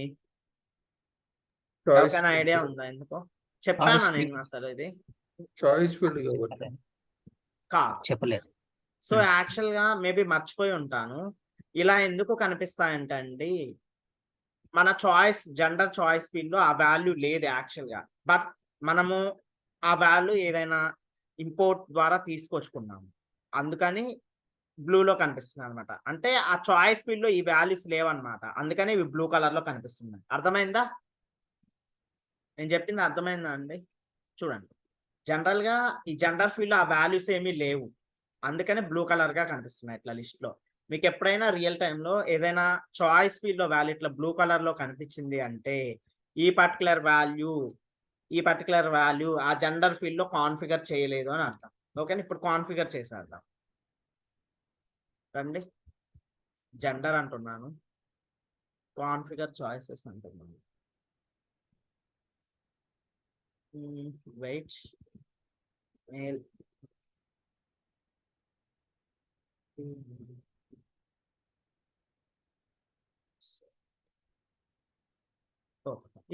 ఎవరికైనా ఐడియా ఉందా ఎందుకో? చెప్పానా నేను అసలు ఇది? చాయిస్ ఫీల్డ్ కాబట్టి కాదు, చెప్పలేరు. సో యాక్చువల్ గా మేబీ మర్చిపోయి ఉంటాను. ఇలా ఎందుకు కనిపిస్తాయంటే అండి, మన చాయిస్ జెండర్ చాయిస్ ఫీల్డ్ లో ఆ వాల్యూ లేదు యాక్చువల్ గా, బట్ మనము ఆ వాల్యూ ఏదైనా ఇంపోర్ట్ ద్వారా తీసుకొచ్చుకున్నాము, అందుకని బ్లూలో కనిపిస్తుంది అనమాట. అంటే ఆ చాయిస్ ఫీల్డ్ లో ఈ వాల్యూస్ లేవన్నమాట, అందుకని ఇవి బ్లూ కలర్ లో కనిపిస్తున్నాయి. అర్థమైందా? నేను చెప్పింది అర్థమైందా అండి? చూడండి, జనరల్ గా ఈ జెండర్ ఫీల్డ్ ఆ వాల్యూస్ ఏమీ లేవు, అందుకని బ్లూ కలర్ గా కనిపిస్తున్నాయి ఇట్లా లిస్ట్ లో. మీకు ఎప్పుడైనా రియల్ టైంలో ఏదైనా చాయిస్ ఫీల్డ్ లో వాల్యూ ఇట్లా బ్లూ కలర్ లో కనిపించింది అంటే ఈ పర్టికులర్ వాల్యూ ఆ జెండర్ ఫీల్డ్ లో కాన్ఫిగర్ చేయలేదు అని అర్థం. ఓకేనా, ఇప్పుడు కాన్ఫిగర్ చేసేద్దాం. రండి, జెండర్ అంటున్నాను, కాన్ఫిగర్ చాయిసెస్ అంటున్నాను. వెయిట్ మేల్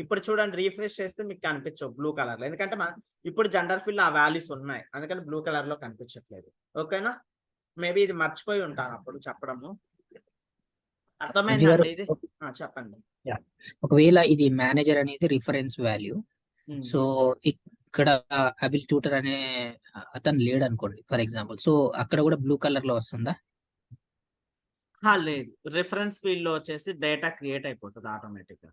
ఇప్పుడు చూడండి, రీఫ్రెష్ చేస్తే మీకు కనిపించవు బ్లూ కలర్ లో, ఎందుకంటే ఇప్పుడు జెండర్ ఫీల్డ్ ఆ వాల్యూస్ ఉన్నాయి, అందుకని బ్లూ కలర్ లో కనిపించట్లేదు. ఓకేనా, మేబీ ఇది మర్చిపోయి ఉంటాను అప్పుడు చెప్పడము. అర్థమైందండి ఇది? చెప్పండి. ఒకవేళ ఇది మేనేజర్ అనేది రిఫరెన్స్ వాల్యూ, సో ఇక్కడ అబిల్ ట్యూటర్ అనే అతను లేడు అనుకోండి ఫర్ ఎగ్జాంపుల్, సో అక్కడ కూడా బ్లూ కలర్ లో వస్తుందా? లేదు, రిఫరెన్స్ ఫీల్డ్ లో వచ్చేసి డేటా క్రియేట్ అయిపోతుంది ఆటోమేటిక్ గా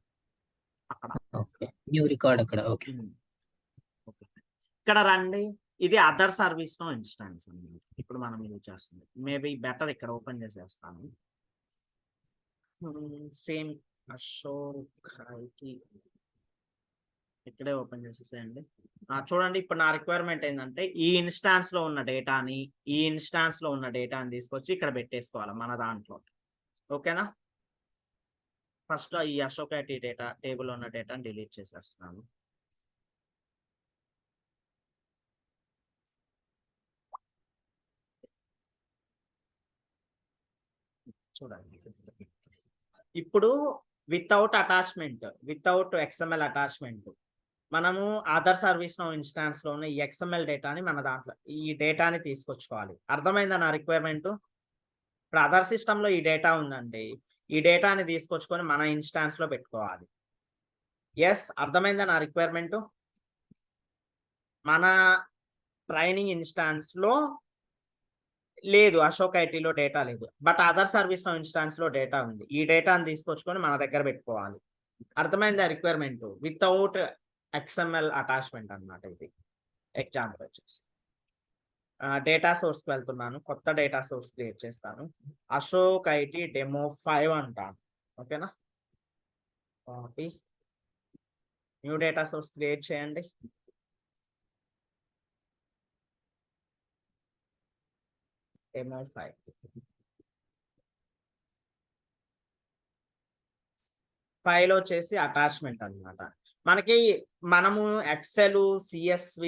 అక్కడ. ఓకే, న్యూ రికార్డ్ అక్కడ. ఓకే, ఇక్కడ రండి, ఇది అదర్ సర్వీస్ నో ఇన్స్టాన్స్ అండి. ఇప్పుడు మనం యూజ్ చేస్తుంది, మేబీ బెటర్ ఇక్కడ ఓపెన్ చేసేస్తాను. సేమ్ అశోక్ ఐటీ ఇక్కడే ఓపెన్ చేసేసేయండి. చూడండి, ఇప్పుడు నా రిక్వైర్మెంట్ ఏంటంటే ఈ ఇన్స్టాన్స్ లో ఉన్న డేటాని తీసుకొచ్చి ఇక్కడ పెట్టేసుకోవాలి మన దాంట్లో. ఓకేనా, ఫస్ట్ ఈ అశోక్ ఐటీ డేటా టేబుల్ ఉన్న డేటాని డిలీట్ చేసేస్తున్నాను. చూడండి, ఇప్పుడు వితౌట్ XML అటాచ్మెంట్ మనము అదర్ సర్వీస్ నో ఇన్స్టాన్స్ లో ఉన్న ఈ XML డేటాని మన దాంట్లో ఈ డేటాని తీసుకొచ్చుకోవాలి. అర్థమైందా నా రిక్వైర్మెంట్? ఇప్పుడు అదర్ సిస్టమ్ లో ఈ డేటా ఉందండి, ఈ డేటాని తీసుకొచ్చుకొని మన ఇన్స్టాన్స్ లో పెట్టుకోవాలి. ఎస్, అర్థమైందా నా రిక్వైర్మెంట్? మన ట్రైనింగ్ ఇన్స్టాన్స్ లో లేదు, అశోక్ ఐటీలో డేటా లేదు, but other ServiceNow instance లో డేటా ఉంది. ఈ డేటాని తీసుకొచ్చుకొని మన దగ్గర పెట్టుకోవాలి. అర్థమైందా రిక్వైర్మెంట్? వితౌట్ XML అటాచ్మెంట్ అన్నమాట. ఇది ఎగ్జాంపుల్ వచ్చేసి డేటా సోర్స్కి వెళ్తున్నాను, కొత్త డేటా సోర్స్ క్రియేట్ చేస్తాను, అశోక్ ఐటీ డెమో 5 అంటాను. ఓకేనా, copy, new data source create చేయండి. డెమో 5 ఫైల్ వచ్చేసి అటాచ్మెంట్ అన్నమాట. మనము ఎక్సెల్ CSV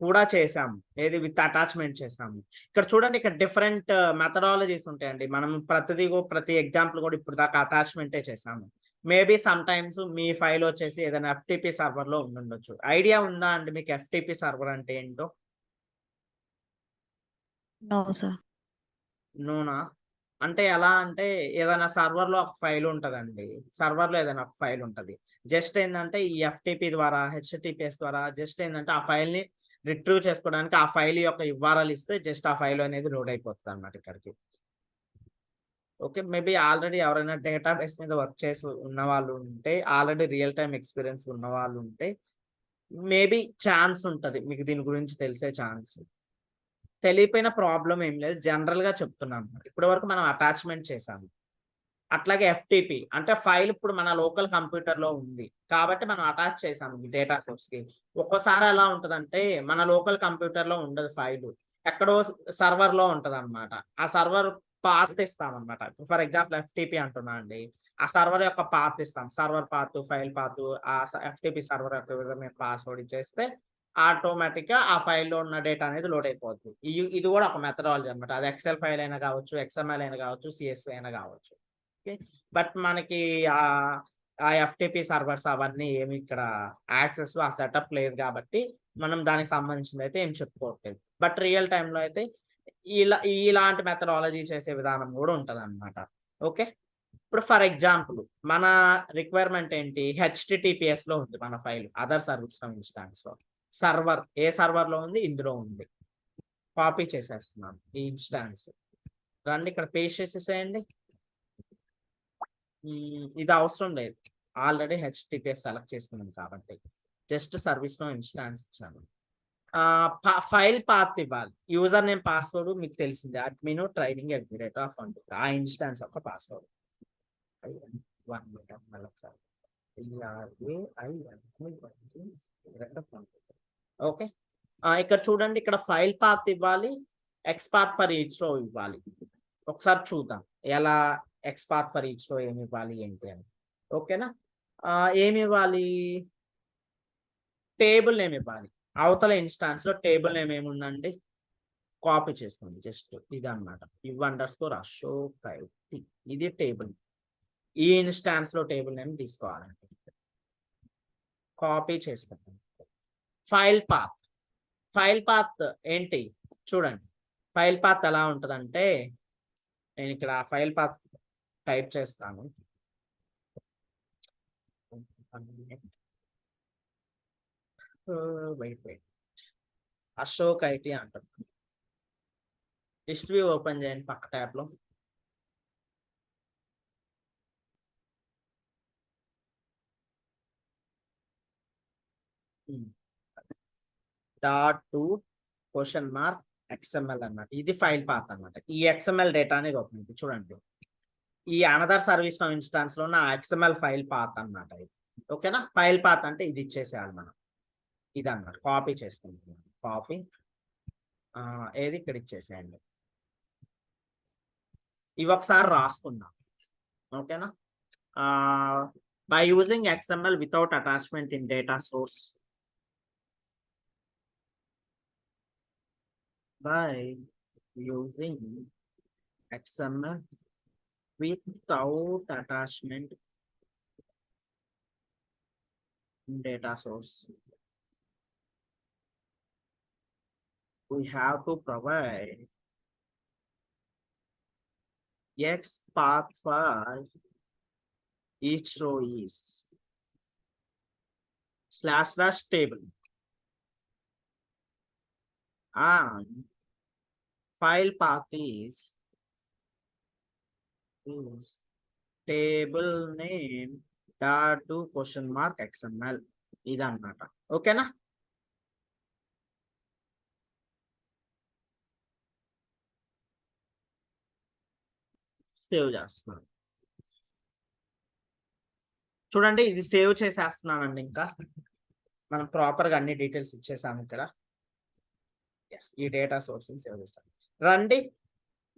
కూడా చేసాము, ఏది విత్ అటాచ్మెంట్ చేసాము. ఇక్కడ చూడండి, ఇక్కడ డిఫరెంట్ మెథడాలజీస్ ఉంటాయండి. మనం ప్రతి ఎగ్జాంపుల్ కూడా ఇప్పుడు దాకా అటాచ్మెంటే చేసాము. మేబీ సమ్ టైమ్స్ మీ ఫైల్ వచ్చేసి ఏదైనా FTP సర్వర్ లో ఉండొచ్చు. ఐడియా ఉందా అండి మీకు FTP సర్వర్ అంటే ఏంటో? నోనా అంటే ఎలా అంటే, ఏదైనా సర్వర్ లో ఒక ఫైల్ ఉంటదండి, సర్వర్ లో ఏదైనా ఒక ఫైల్ ఉంటది, జస్ట్ ఏంటంటే ఈ FTP ద్వారా HTTPS ద్వారా జస్ట్ ఏంటంటే ఆ ఫైల్ ని రిట్రీవ్ చేసుకోవడానికి ఆ ఫైల్ యొక్క URL ఇస్తే జస్ట్ ఆ ఫైల్ అనేది లోడ్ అయిపోతుంది అన్నమాట ఇక్కడికి. ఓకే, మేబీ ఆల్రెడీ ఎవరైనా డేటాబేస్ మీద వర్క్ చేసి ఉన్న వాళ్ళు ఉంటే, ఆల్రెడీ రియల్ టైమ్ ఎక్స్పీరియన్స్ ఉన్న వాళ్ళు ఉంటే మేబీ ఛాన్స్ ఉంటది మీకు దీని గురించి తెలిసే ఛాన్స్. తెలియపోయిన ప్రాబ్లం ఏం లేదు, జనరల్ గా చెప్తున్నాను. ఇప్పటి వరకు మనం అటాచ్మెంట్ చేసాము. అట్లాగే ఎఫ్టిపి అంటే ఫైల్ ఇప్పుడు మన లోకల్ కంప్యూటర్ లో ఉంది కాబట్టి మనం అటాచ్ చేసాము డేటా సోర్స్ కి. ఒక్కోసారి ఎలా ఉంటదంటే మన లోకల్ కంప్యూటర్ లో ఉండదు ఫైల్, ఎక్కడో సర్వర్ లో ఉంటది అనమాట. ఆ సర్వర్ పాత్ ఇస్తాం అనమాట. ఫర్ ఎగ్జాంపుల్ ఎఫ్టిపి అంటున్నా అండి, ఆ సర్వర్ యొక్క పాత్ ఇస్తాం, సర్వర్ పాత్, ఫైల్ పాత్, ఆ ఎఫ్టిపి సర్వర్ యొక్క యూజర్ నేమ్ పాస్వర్డ్ ఇచ్చేస్తే ఆటోమేటిక్ గా ఆ ఫైల్లో ఉన్న డేటా అనేది లోడ్ అయిపోతుంది. ఇది కూడా ఒక మెథడాలజీ అనమాట. అది ఎక్సెల్ ఫైల్ అయినా కావచ్చు, ఎక్స్ఎంఎల్ అయినా కావచ్చు, సిఎస్వి అయినా కావచ్చు. బట్ మనకి ఆ ఎఫ్టిపి సర్వర్స్ అవన్నీ ఏమి ఇక్కడ యాక్సెస్ ఆ సెటప్ లేదు కాబట్టి మనం దానికి సంబంధించింది అయితే ఏం చెప్పుకోవట్లేదు. బట్ రియల్ టైంలో అయితే ఇలాంటి మెథడాలజీ చేసే విధానం కూడా ఉంటది అనమాట. ఓకే, ఇప్పుడు ఫర్ ఎగ్జాంపుల్ మన రిక్వైర్మెంట్ ఏంటి, హెచ్టిటిపిఎస్ లో ఉంది మన file, other service from instance లో. సర్వర్ ఏ సర్వర్ లో ఉంది, ఇందులో ఉంది. కాపీ చేసేస్తున్నాను ఈ ఇన్స్టాన్స్, రండి ఇక్కడ పేస్ట్ చేసేసేయండి. ఇది అవసరం లేదు, ఆల్రెడీ హెచ్టిటిపిఎస్ సెలెక్ట్ చేసుకున్నాను కాబట్టి జస్ట్ సర్వీస్ లో ఇన్స్టాన్స్ ఇచ్చాను. ఫైల్ పాత్ ఇవ్వాలి, యూజర్ నేమ్ పాస్వర్డ్ మీకు తెలిసింది, అడ్మిన్ ట్రైనింగ్ @ ఆ ఇన్స్టాన్స్ యొక్క పాస్వర్డ్. ఓకే, ఇక్కడ చూడండి, ఇక్కడ ఫైల్ పాత్ ఇవ్వాలి, ఎక్స్పాత్ ఫర్ ఈచ్ రో ఇవ్వాలి. ఒకసారి చూద్దాం ఎలా ఎక్స్పాత్ ఫర్ ఈచ్ రో ఏమి ఇవ్వాలి ఏంటి అని. ఓకేనా, ఏమి ఇవ్వాలి, టేబుల్ నేమ్ ఇవ్వాలి. అవతల ఇన్స్టాన్స్ లో టేబుల్ నేమ్ ఏముందండి, కాపీ చేసుకోండి, జస్ట్ ఇది అన్నమాట, _ashok IT, ఇది టేబుల్. ఈ ఇన్స్టాన్స్ లో టేబుల్ నేమ్ తీసుకోవాలండి, కాపీ చేసుకోండి. ఫైల్ పాత్ ఏంటి చూడండి, ఫైల్ పాత్ ఎలా ఉంటదంటే, నేను ఇక్కడ ఫైల్ పాత్ టైప్ చేస్తాను. వెయిట్ అశోక్ IT అంటారు. లిస్ట్ వ్యూ ఓపెన్ చేయండి పక్క ట్యాబ్ లో. .2 XML అన్నమాట, ఇది ఫైల్ పాత్ అన్నమాట. ఈ XML డేటా అనేది ఓపెన్ చూడండి, ఈ అనదర్ సర్వీస్ ఇన్స్టాన్స్ లో ఉన్న XML ఫైల్ పాత్ అన్నమాట ఇది. ఓకేనా, ఫైల్ పాత్ అంటే ఇది ఇచ్చేసేయాలి మనం, ఇది అన్నమాట. కాపీ చేసుకుంటున్నాం, కాపీ ఏది ఇక్కడ ఇచ్చేసేయండి. ఇవి ఒకసారి రాసుకుందాం. ఓకేనా, by using XML without attachment in data source, by using XML without attachment in data source, we have to provide XPath for each row is //table and file path is table name .2 XML, ఇది అన్నమాట. ఓకేనా, save చేస్తున్నాను. చూడండి, ఇది save చేసేస్తున్నానండి. ఇంకా మనం proper గా అన్ని డీటెయిల్స్ ఇచ్చేసాము ఇక్కడ. ఈ డేటా సోర్స్ సేవ్ చేస్తాను. రండి,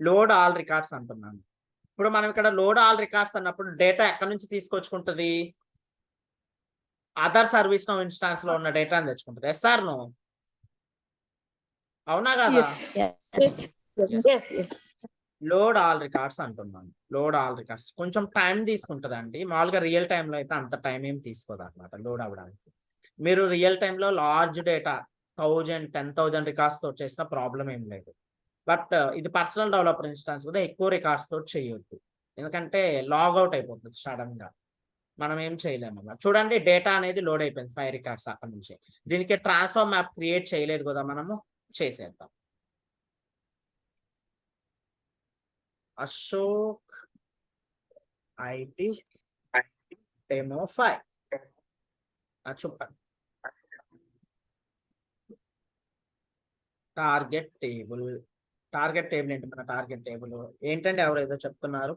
లోడ్ ఆల్ రికార్డ్స్ అంటున్నాను. ఇప్పుడు మనం ఇక్కడ లోడ్ ఆల్ రికార్డ్స్ అన్నప్పుడు డేటా ఎక్కడి నుంచి తీసుకొచ్చుకుంటుంది, అదర్ సర్వీస్ ఇన్స్టాన్స్ లో ఉన్న డేటాని తెచ్చుకుంటుంది. ఎస్ఆర్ నో, అవునా కదా? లోడ్ ఆల్ రికార్డ్స్ అంటున్నాను. లోడ్ ఆల్ రికార్డ్స్ కొంచెం టైం తీసుకుంటుంది అండి. మామూలుగా రియల్ టైంలో అయితే అంత టైం ఏం తీసుకోదు అనమాట లోడ్ అవ్వడానికి. మీరు రియల్ టైంలో లార్జ్ డేటా 1000 10,000 రికార్డ్స్ తో చేసిన ప్రాబ్లం ఏం లేదు. బట్ ఇది పర్సనల్ డెవలపర్ ఇన్స్టాన్స్ కూడా ఎక్కువ రికార్డ్స్ తోటి చేయొద్దు, ఎందుకంటే లాగౌట్ అయిపోతుంది సడన్ గా, మనం ఏం చేయలేము. చూడండి, డేటా అనేది లోడ్ అయిపోయింది 5 రికార్డ్స్ అక్కడ నుంచి. దీనికి ట్రాన్స్ఫార్మ్ మ్యాప్ క్రియేట్ చేయలేదు కదా, మనము చేసేద్దాం. అశోక్ IT demo 5 చెప్పండి. టార్గెట్ టేబుల్ ఏంటి మన టార్గెట్ టేబుల్ ఏంటంటే ఎవరు ఏదో చెప్తున్నారు.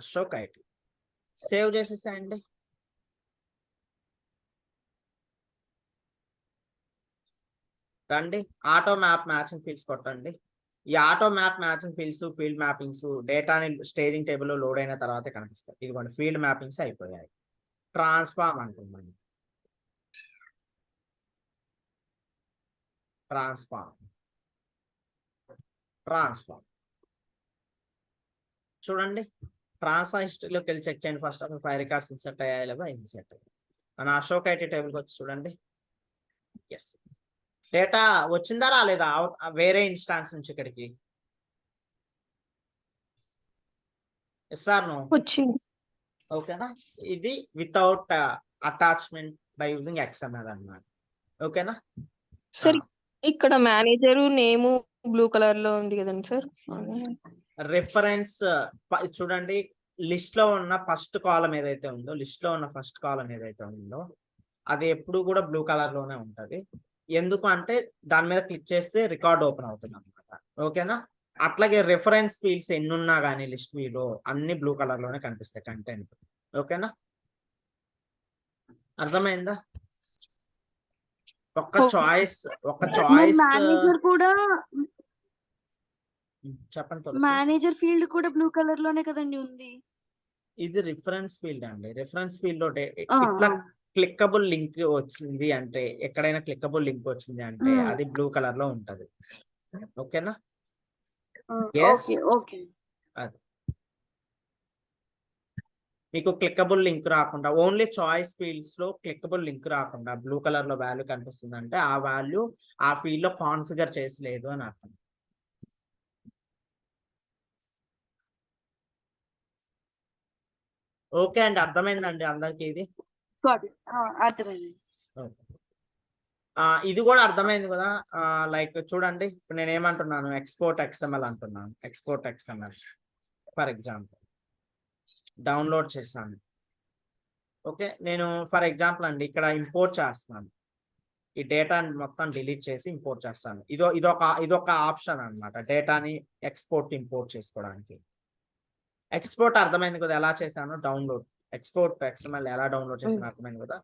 అశోక్ ఐటీ సేవ్ చేసేసాయండి. రండి ఆటో మ్యాప్ మ్యాచింగ్ ఫీల్డ్స్ కొట్టండి. ఈ auto map matching fields field mappings డేటాని స్టేజింగ్ టేబుల్లో లోడ్ అయిన తర్వాతే కనిపిస్తాయి. ఇదిగోండి ఫీల్డ్ మ్యాపింగ్స్ అయిపోయాయి. ట్రాన్స్ఫార్మ్ అంటుందండి. ట్రాన్స్ఫార్మ్ చూడండి. ట్రాన్స్ఫార్ హిస్టరీలోకి వెళ్ళి చెక్ చేయండి. ఫస్ట్ ఆఫ్ 5 రికార్డ్స్ ఇన్సర్ట్ అయ్యాయి లేదా ఇన్సర్ట్ అయ్యాయి. మన అశోక్ ఐటీ టేబుల్కి వచ్చి చూడండి. ఎస్ డేటా వచ్చిందా రాలేదా వేరే ఇన్స్టాన్స్ నుంచి ఇక్కడికి. ఎస్ సార్ నో వచ్చింది. ఓకేనా. ఇది without attachment by using XML అన్నమాట. ఓకేనా. సార్ ఇక్కడ మేనేజర్ నేమ్ బ్లూ కలర్ లో ఉంది కదండి సార్. రిఫరెన్స్ చూడండి. లిస్ట్ లో ఉన్న ఫస్ట్ కాలం ఏదైతే ఉందో అది ఎప్పుడు కూడా బ్లూ కలర్ లోనే ఉంటది. ఎందుకు అంటే దాని మీద క్లిక్ చేస్తే రికార్డ్ ఓపెన్ అవుతుంది అనమాట. ఓకేనా. అట్లాగే రిఫరెన్స్ ఫీల్డ్స్ ఎన్ని ఉన్నా కానీ లిస్ట్ వ్యూలో అన్ని బ్లూ కలర్ లోనే కనిపిస్తాయి కంటెంట్. ఓకేనా. అర్థమైందా. ఒక్క చాయిస్ మేనేజర్ కూడా చెప్పండి తులసి. మేనేజర్ ఫీల్డ్ కూడా బ్లూ కలర్ లోనే కదండి ఉంది. ఇది రిఫరెన్స్ ఫీల్డ్ అండి. రిఫరెన్స్ ఫీల్డ్ లో ఇట్లా క్లిక్కబుల్ లింక్ వచ్చింది అంటే ఎక్కడైనా క్లిక్కబుల్ లింక్ వచ్చింది అంటే అది బ్లూ కలర్ లో ఉంటది. ఓకేనా. ఓకే అది మీకు క్లిక్కబుల్ లింక్ రాకుండా ఓన్లీ చాయిస్ ఫీల్డ్స్ లో క్లిక్కబుల్ లింక్ రాకుండా బ్లూ కలర్ లో వాల్యూ కనిపిస్తుంది అంటే ఆ వాల్యూ ఆ ఫీల్డ్ లో కాన్ఫిగర్ చేసి లేదు అని అర్థం. ఓకే అండి. అర్థమైందండి అందరికి ఇది. అర్థమైంది. ఇది కూడా అర్థమైంది కదా. లైక్ చూడండి ఇప్పుడు నేను ఏమంటున్నాను ఎక్స్పోర్ట్ XML అంటున్నాను. Export XML for example download చేశాను. ఓకే నేను ఫర్ ఎగ్జాంపుల్ అండి ఇక్కడ ఇంపోర్ట్ చేస్తున్నాను. ఈ డేటాని మొత్తం డిలీట్ చేసి ఇంపోర్ట్ చేస్తాను. ఇదొక ఆప్షన్ అన్నమాట డేటాని ఎక్స్పోర్ట్ ఇంపోర్ట్ చేసుకోవడానికి. ఎక్స్పోర్ట్ అర్థమైంది కదా ఎలా చేశాను. డౌన్లోడ్ ఎక్స్పోర్ట్ XML ఎలా డౌన్లోడ్ చేసాను అర్థమైంది కదా.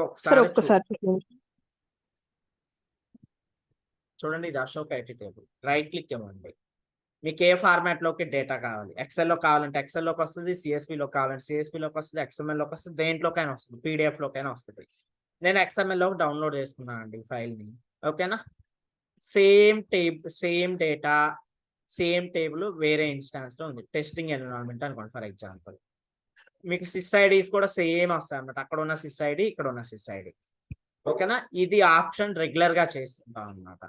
ఒక్కసారి చూడండి ఇది Ashok IT table. Right click ఇవ్వండి. మీకు ఏ ఫార్మాట్ లోకి డేటా కావాలి. ఎక్సెల్లో కావాలంటే ఎక్సెల్లోకి వస్తుంది. CSVలోకి కావాలంటే CSVలోకి వస్తుంది. XMLలోకి వస్తుంది. దేంట్లోకైనా వస్తుంది. PDF లోకైనా వస్తుంది. నేను XMLలోకి డౌన్లోడ్ చేసుకున్నాను అండి ఫైల్ని. ఓకేనా. సేమ్ డేటా సేమ్ టేబుల్ వేరే ఇన్స్టాన్స్ లో ఉంది. టెస్టింగ్ ఎన్విరాన్మెంట్ అనుకోండి ఫర్ ఎగ్జాంపుల్. మీకు SysIDs కూడా సేమ్ వస్తాయి అన్నమాట. అక్కడ ఉన్న SysID ఇక్కడ ఉన్న SysID. ఓకేనా. ఇది ఆప్షన్ రెగ్యులర్ గా చేస్తుంటాం అన్నమాట.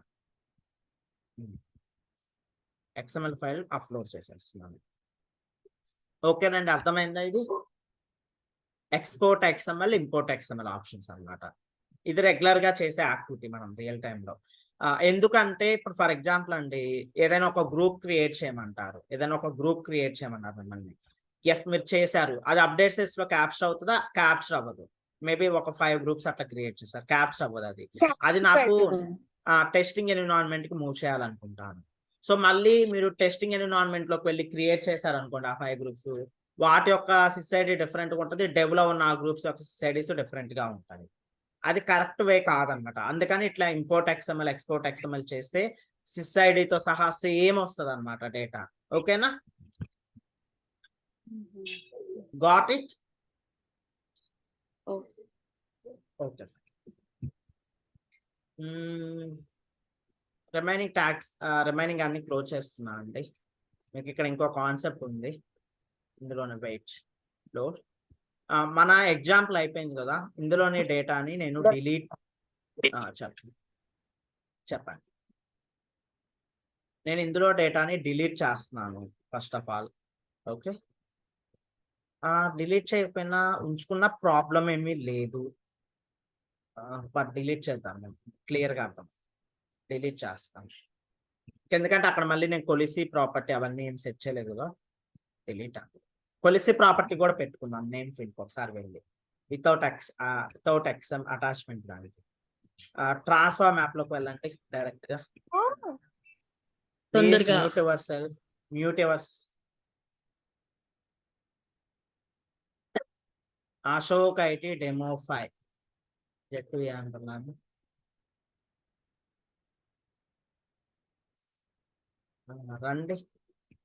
XML ఫైల్ అప్లోడ్ చేసేస్తున్నాను. ఓకేనండి. అర్థమైందా ఇది. Export XML import XML options అన్నమాట. ఇది రెగ్యులర్ గా చేసే యాక్టివిటీ మనం రియల్ టైంలో. ఎందుకంటే ఇప్పుడు ఫర్ ఎగ్జాంపుల్ అండి ఏదైనా ఒక గ్రూప్ క్రియేట్ చేయమంటారు మిమ్మల్ని. ఎస్ మీరు చేశారు. అది అప్డేట్స్ లో క్యాప్చర్ అవుతుందా. క్యాప్చర్ అవ్వదు. మేబీ ఒక 5 గ్రూప్స్ అట్లా క్రియేట్ చేశారు. క్యాప్చర్ అవ్వదు. అది నాకు టెస్టింగ్ ఎన్విరాన్మెంట్ కి మూవ్ చేయాలనుకుంటాను. సో మళ్ళీ మీరు టెస్టింగ్ ఎన్విరాన్మెంట్ లోకి వెళ్ళి క్రియేట్ చేశారనుకోండి ఆ 5 గ్రూప్స్. వాటి యొక్క SysID డిఫరెంట్ గా ఉంటుంది. డెవ్లో ఉన్న ఆ గ్రూప్స్ యొక్క SysIDs డిఫరెంట్ గా ఉంటాయి. అది కరెక్ట్ వే కాదనమాట. అందుకని ఇట్లా ఇంపోర్ట్ XML ఎక్స్పోర్ట్ XML చేస్తే SysIDతో సహా సేమ్ వస్తుంది అనమాట డేటా. ఓకేనా. Got it. ఓకే. రిమైనింగ్ అన్ని క్లోజ్ చేస్తున్నా అండి. మీకు ఇక్కడ ఇంకో కాన్సెప్ట్ ఉంది ఇందులోనే. వెయిట్ లోడ్ మన ఎగ్జాంపుల్ అయిపోయింది కదా. ఇందులోనే డేటాని నేను డిలీట్ చెప్పండి. నేను ఇందులో డేటాని డిలీట్ చేస్తున్నాను first of all. Okay. Delete చేయకపోయినా ఉంచుకున్న ప్రాబ్లం ఏమీ లేదు. బట్ డిలీట్ చేద్దాం మేము క్లియర్గా అర్థం. డిలీట్ చేస్తాం ఎందుకంటే అక్కడ మళ్ళీ నేను కొలిసి ప్రాపర్టీ అవన్నీ ఏం సెట్ చేయలేదు కదా. డిలీట్ కొలిసి ప్రాపర్టీ కూడా పెట్టుకుందాం నేమ్ ఫీల్డ్ ఒకసారి వెళ్ళి వితౌట్ XM అటాచ్మెంట్ దానికి. ట్రాన్స్ఫార్మ్ యాప్ లోకి వెళ్ళండి డైరెక్ట్ గా. తొందరగా. Mute your self, mute your Ashok IT demo 5 jet అంటున్నాను. రండి,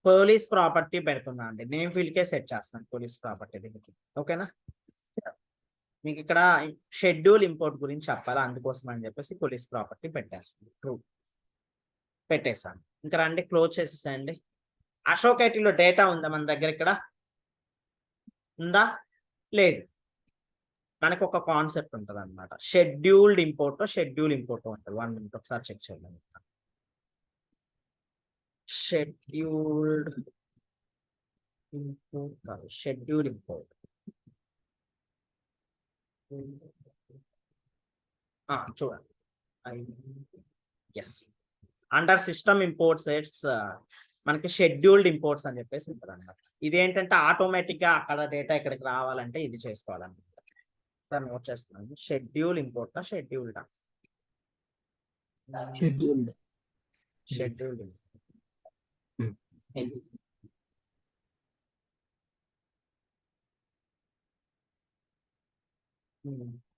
పోలీస్ ప్రాపర్టీ పెడుతున్నా అండి, నేమ్ ఫీల్డ్ కే సెట్ చేస్తాను పోలీస్ ప్రాపర్టీ దీనికి. ఓకేనా, మీకు ఇక్కడ షెడ్యూల్ ఇంపోర్ట్ గురించి చెప్పాలి, అందుకోసం అని చెప్పేసి పోలీస్ ప్రాపర్టీ పెట్టేస్తాను. ట్రూ పెట్టేసాను. ఇంకా రండి, క్లోజ్ చేసేసేయండి. అశోక్ ఐటీలో డేటా ఉందా మన దగ్గర? ఇక్కడ ఉందా? లేదు. మనకు ఒక కాన్సెప్ట్ ఉంటుంది అనమాట, షెడ్యూల్డ్ ఇంపోర్ట్ ఉంటుంది. 1 minute ఒకసారి చెక్ చేయండి. షెడ్యూల్డ్ ఇంపోర్ట్ చూడండి. ఎస్, అండర్ సిస్టమ్ ఇంపోర్ట్స్ మనకి షెడ్యూల్డ్ ఇంపోర్ట్స్ అని చెప్పేసి ఉంటుంది అనమాట. ఇదేంటంటే ఆటోమేటిక్ గా అక్కడ డేటా ఇక్కడికి రావాలంటే ఇది చేసుకోవాలన్నమాట. నోట్ చేస్తున్నాను, schedule import scheduled scheduled scheduled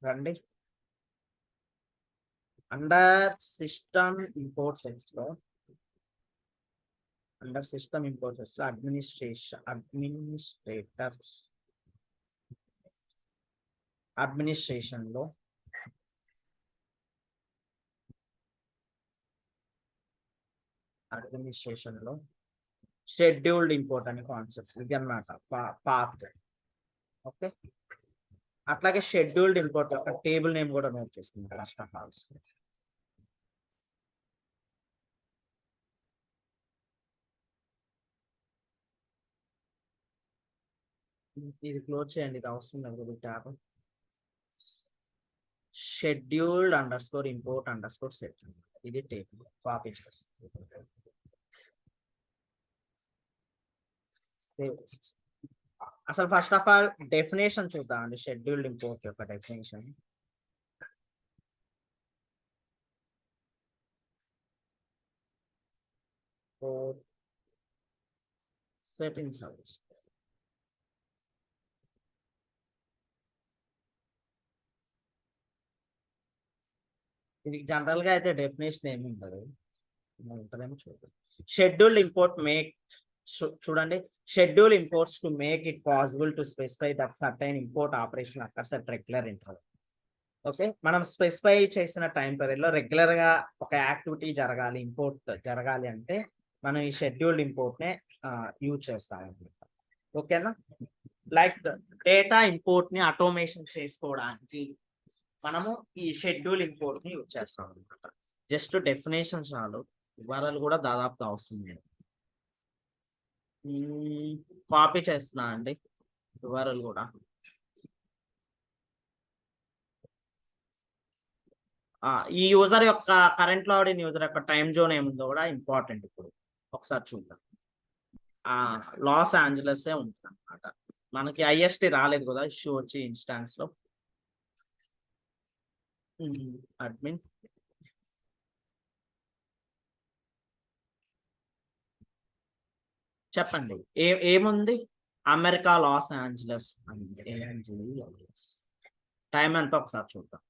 రండి, అండర్ సిస్టమ్ ఇంపోర్ట్స్ లో అడ్మినిస్ట్రేషన్ లో షెడ్యూల్డ్ ఇంపోర్ట్ అనే కాన్సెప్ట్ ఇది అన్నమాట, పాత్. ఓకే, అట్లాగే షెడ్యూల్డ్ ఇంపోర్ట్ యొక్క టేబుల్ నేమ్ కూడా నోట్ చేసుకుంటాం ఫస్ట్ ఆఫ్ ఆల్. ఇది క్లోజ్ చేయండి, ఇది అవసరం లేదు ట్యాబ్. షెడ్యూల్డ్ _import_set ఇది టేబుల్, కాపీ చేస్తాం. అసలు ఫస్ట్ ఆఫ్ ఆల్ డెఫినేషన్ చూద్దామండి, షెడ్యూల్డ్ ఇంపోర్ట్ యొక్క డెఫినేషన్. సెట్టింగ్స్ ఇది జనరల్ గా అయితే డెఫినేషన్ ఏమి ఉండదు, ఉంటుందేమో చూద్దాం. షెడ్యూల్డ్ ఇంపోర్ట్ మేక్, చూడండి, schedule imports to make it possible to specify that certain import operation occurs at regular interval. Okay, మనం స్పెసిఫై చేసిన టైం పీరియడ్ లో రెగ్యులర్ గా ఒక యాక్టివిటీ జరగాలి, ఇంపోర్ట్ జరగాలి అంటే మనం ఈ షెడ్యూల్డ్ ఇంపోర్ట్ నే యూజ్ చేస్తాం అనమాట. ఓకేనా, లైక్ డేటా ఇంపోర్ట్ ని ఆటోమేషన్ చేసుకోవడానికి మనము ఈ షెడ్యూల్ ఇంపోర్ట్ ని యూజ్ చేస్తాం అనమాట. జస్ట్ డెఫినేషన్ చాలు, వివరాలు కూడా దాదాపుగా అవసరం లేదు. కాపీ చేస్తున్నా అండి వివరాలు కూడా. ఈ యూజర్ యొక్క కరెంట్ లాగిన్ యూజర్ యొక్క టైం జోన్ ఏముందో కూడా ఇంపార్టెంట్. ఇప్పుడు ఒకసారి చూద్దాం. లాస్ ఏంజలస్ ఉంటుంది అనమాట, మనకి ఐఎస్టి రాలేదు కదా ఇష్యూ వచ్చి ఇన్స్టాన్స్ లో. అడ్మిన్ చెప్పండి, ఏముంది? అమెరికా లాస్ ఏంజలస్ టైం ఎంత ఒకసారి చూద్దాం.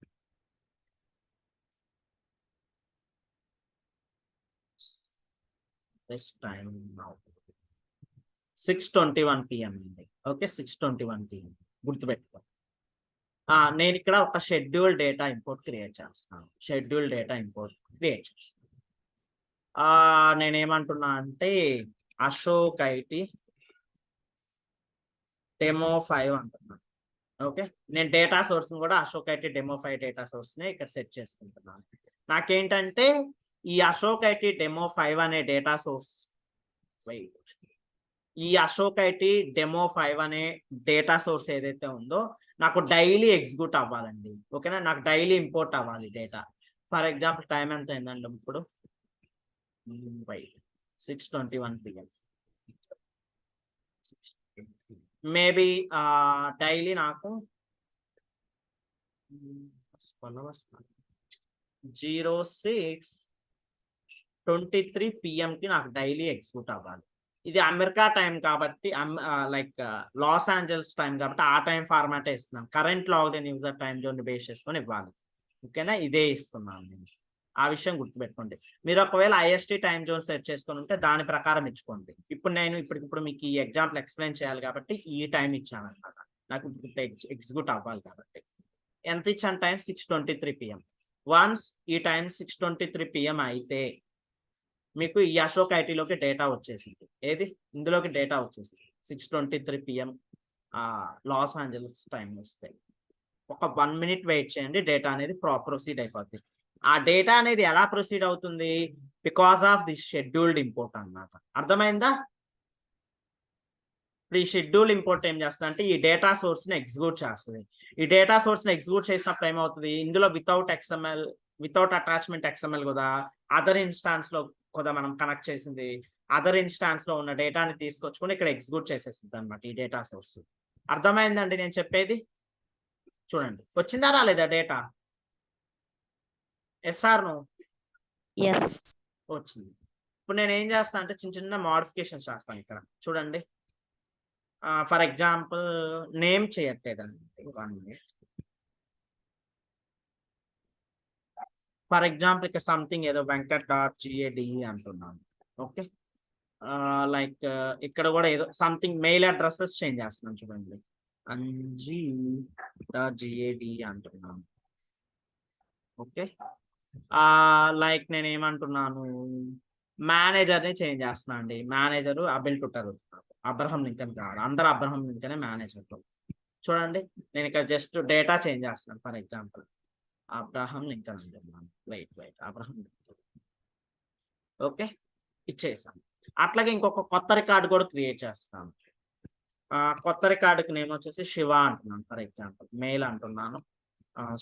టైం 6:21 PM అండి. ఓకే, 6:21 PM గుర్తుపెట్టుకో. నేను ఇక్కడ ఒక షెడ్యూల్ డేటా ఇంపోర్ట్ క్రియేట్ చేస్తాను. నేనేమంటున్నా అంటే అశోక్ ఐటి డెమో 5 అంటున్నాను. ఓకే, నేను డేటా సోర్స్ కూడా Ashok IT demo 5 data source ని ఇక్కడ సెట్ చేసుకుంటున్నాను. నాకేంటంటే ఈ అశోక్ ఐటి డెమో 5 అనే డేటా సోర్స్, ఈ అశోక్ ఐటి డెమో 5 అనే డేటా సోర్స్ ఏదైతే ఉందో నాకు డైలీ ఎగ్జిక్యూట్ అవ్వాలండి. ఓకేనా, నాకు డైలీ ఇంపోర్ట్ అవ్వాలి డేటా. ఫర్ ఎగ్జాంపుల్ టైం ఎంత అయిందండి ఇప్పుడు? 6:21 PM. మేబీ డైలీ నాకు 06:23 PM కి నాకు డైలీ ఎగ్జిక్యూట్ అవ్వాలి. ఇది అమెరికా టైం కాబట్టి లైక్ లాస్ ఏంజల్స్ టైం కాబట్టి ఆ టైం ఫార్మాటే ఇస్తున్నాను. Current logged in user time zone base చేసుకొని ఇవ్వాలి. ఓకేనా, ఇదే ఇస్తున్నాను నేను. ఆ విషయం గుర్తుపెట్టుకోండి. మీరు ఒకవేళ IST టైం జోన్ సెట్ చేసుకొని ఉంటే దాని ప్రకారం ఇచ్చుకోండి. ఇప్పుడు నేను ఇప్పుడు మీకు ఈ ఎగ్జాంపుల్ ఎక్స్ప్లెయిన్ చేయాలి కాబట్టి ఈ టైం ఇచ్చాను అనమాట. నాకు ఎగ్జిక్యూట్ అవ్వాలి కాబట్టి ఎంత ఇచ్చాను టైం 6:23 PM. వన్స్ ఈ టైం 6:23 PM అయితే మీకు ఈ అశోక్ ఐటీలోకి డేటా వచ్చేసింది. ఏది ఇందులోకి డేటా వచ్చేసింది 6:23 PM లాస్ ఏంజల్స్ టైం వస్తే ఒక 1 minute వెయిట్ చేయండి. డేటా అనేది ప్రొసీడ్ అయిపోతుంది. ఆ డేటా అనేది ఎలా ప్రొసీడ్ అవుతుంది? Because of the scheduled import అన్నమాట. అర్థమైందా? ఈ షెడ్యూల్ ఇంపోర్ట్ ఏం చేస్తుంది అంటే ఈ డేటా సోర్స్ ని ఎగ్జిక్యూట్ చేస్తుంది. ఈ డేటా సోర్స్ ని ఎగ్జిక్యూట్ చేసినప్పుడు ఏమవుతుంది? ఇందులో వితౌట్ అటాచ్మెంట్ XML కదా అదర్ ఇన్స్టాన్స్ లో కదా మనం కనెక్ట్ చేసింది. అదర్ ఇన్స్టాన్స్ లో ఉన్న డేటాని తీసుకొచ్చుకొని ఇక్కడ ఎగ్జిక్యూట్ చేసేస్తుంది అనమాట ఈ డేటా సోర్స్. అర్థమైందండి నేను చెప్పేది? చూడండి, వచ్చిందా రాలేదా డేటా? SR వచ్చింది. ఇప్పుడు నేను ఏం చేస్తాను అంటే చిన్న మోడిఫికేషన్ చేస్తాను ఇక్కడ. చూడండి, ఫర్ ఎగ్జాంపుల్ నేమ్ చేయట్లేదండి. 1 minute. ఫర్ ఎగ్జాంపుల్ ఇక్కడ సంథింగ్ ఏదో venkat.gade అంటున్నాను. ఓకే, లైక్ ఇక్కడ కూడా ఏదో సంథింగ్ మెయిల్ అడ్రసెస్ చేంజ్ చేస్తున్నాను. చూడండి, anji.gad అంటున్నాను. ఓకే, లైక్ నేను ఏమంటున్నాను, మేనేజర్ ని చేంజ్ చేస్తున్నాను అండి. Manager Abel Tuter, Abraham Lincoln కాదు, అందరు అబ్రహం లింకనే మేనేజర్. చూడండి, నేను ఇక్కడ జస్ట్ డేటా చేంజ్ చేస్తున్నాను. ఫర్ ఎగ్జాంపుల్ అబ్రహం లింకన్ అంటున్నాను. Wait Abraham Lincoln. ఓకే, ఇచ్చేసాను. అట్లాగే ఇంకొక కొత్త రికార్డు కూడా క్రియేట్ చేస్తాను. కొత్త రికార్డుకి నేమ్ వచ్చేసి శివ అంటున్నాను. ఫర్ ఎగ్జాంపుల్ మెయిల్ అంటున్నాను,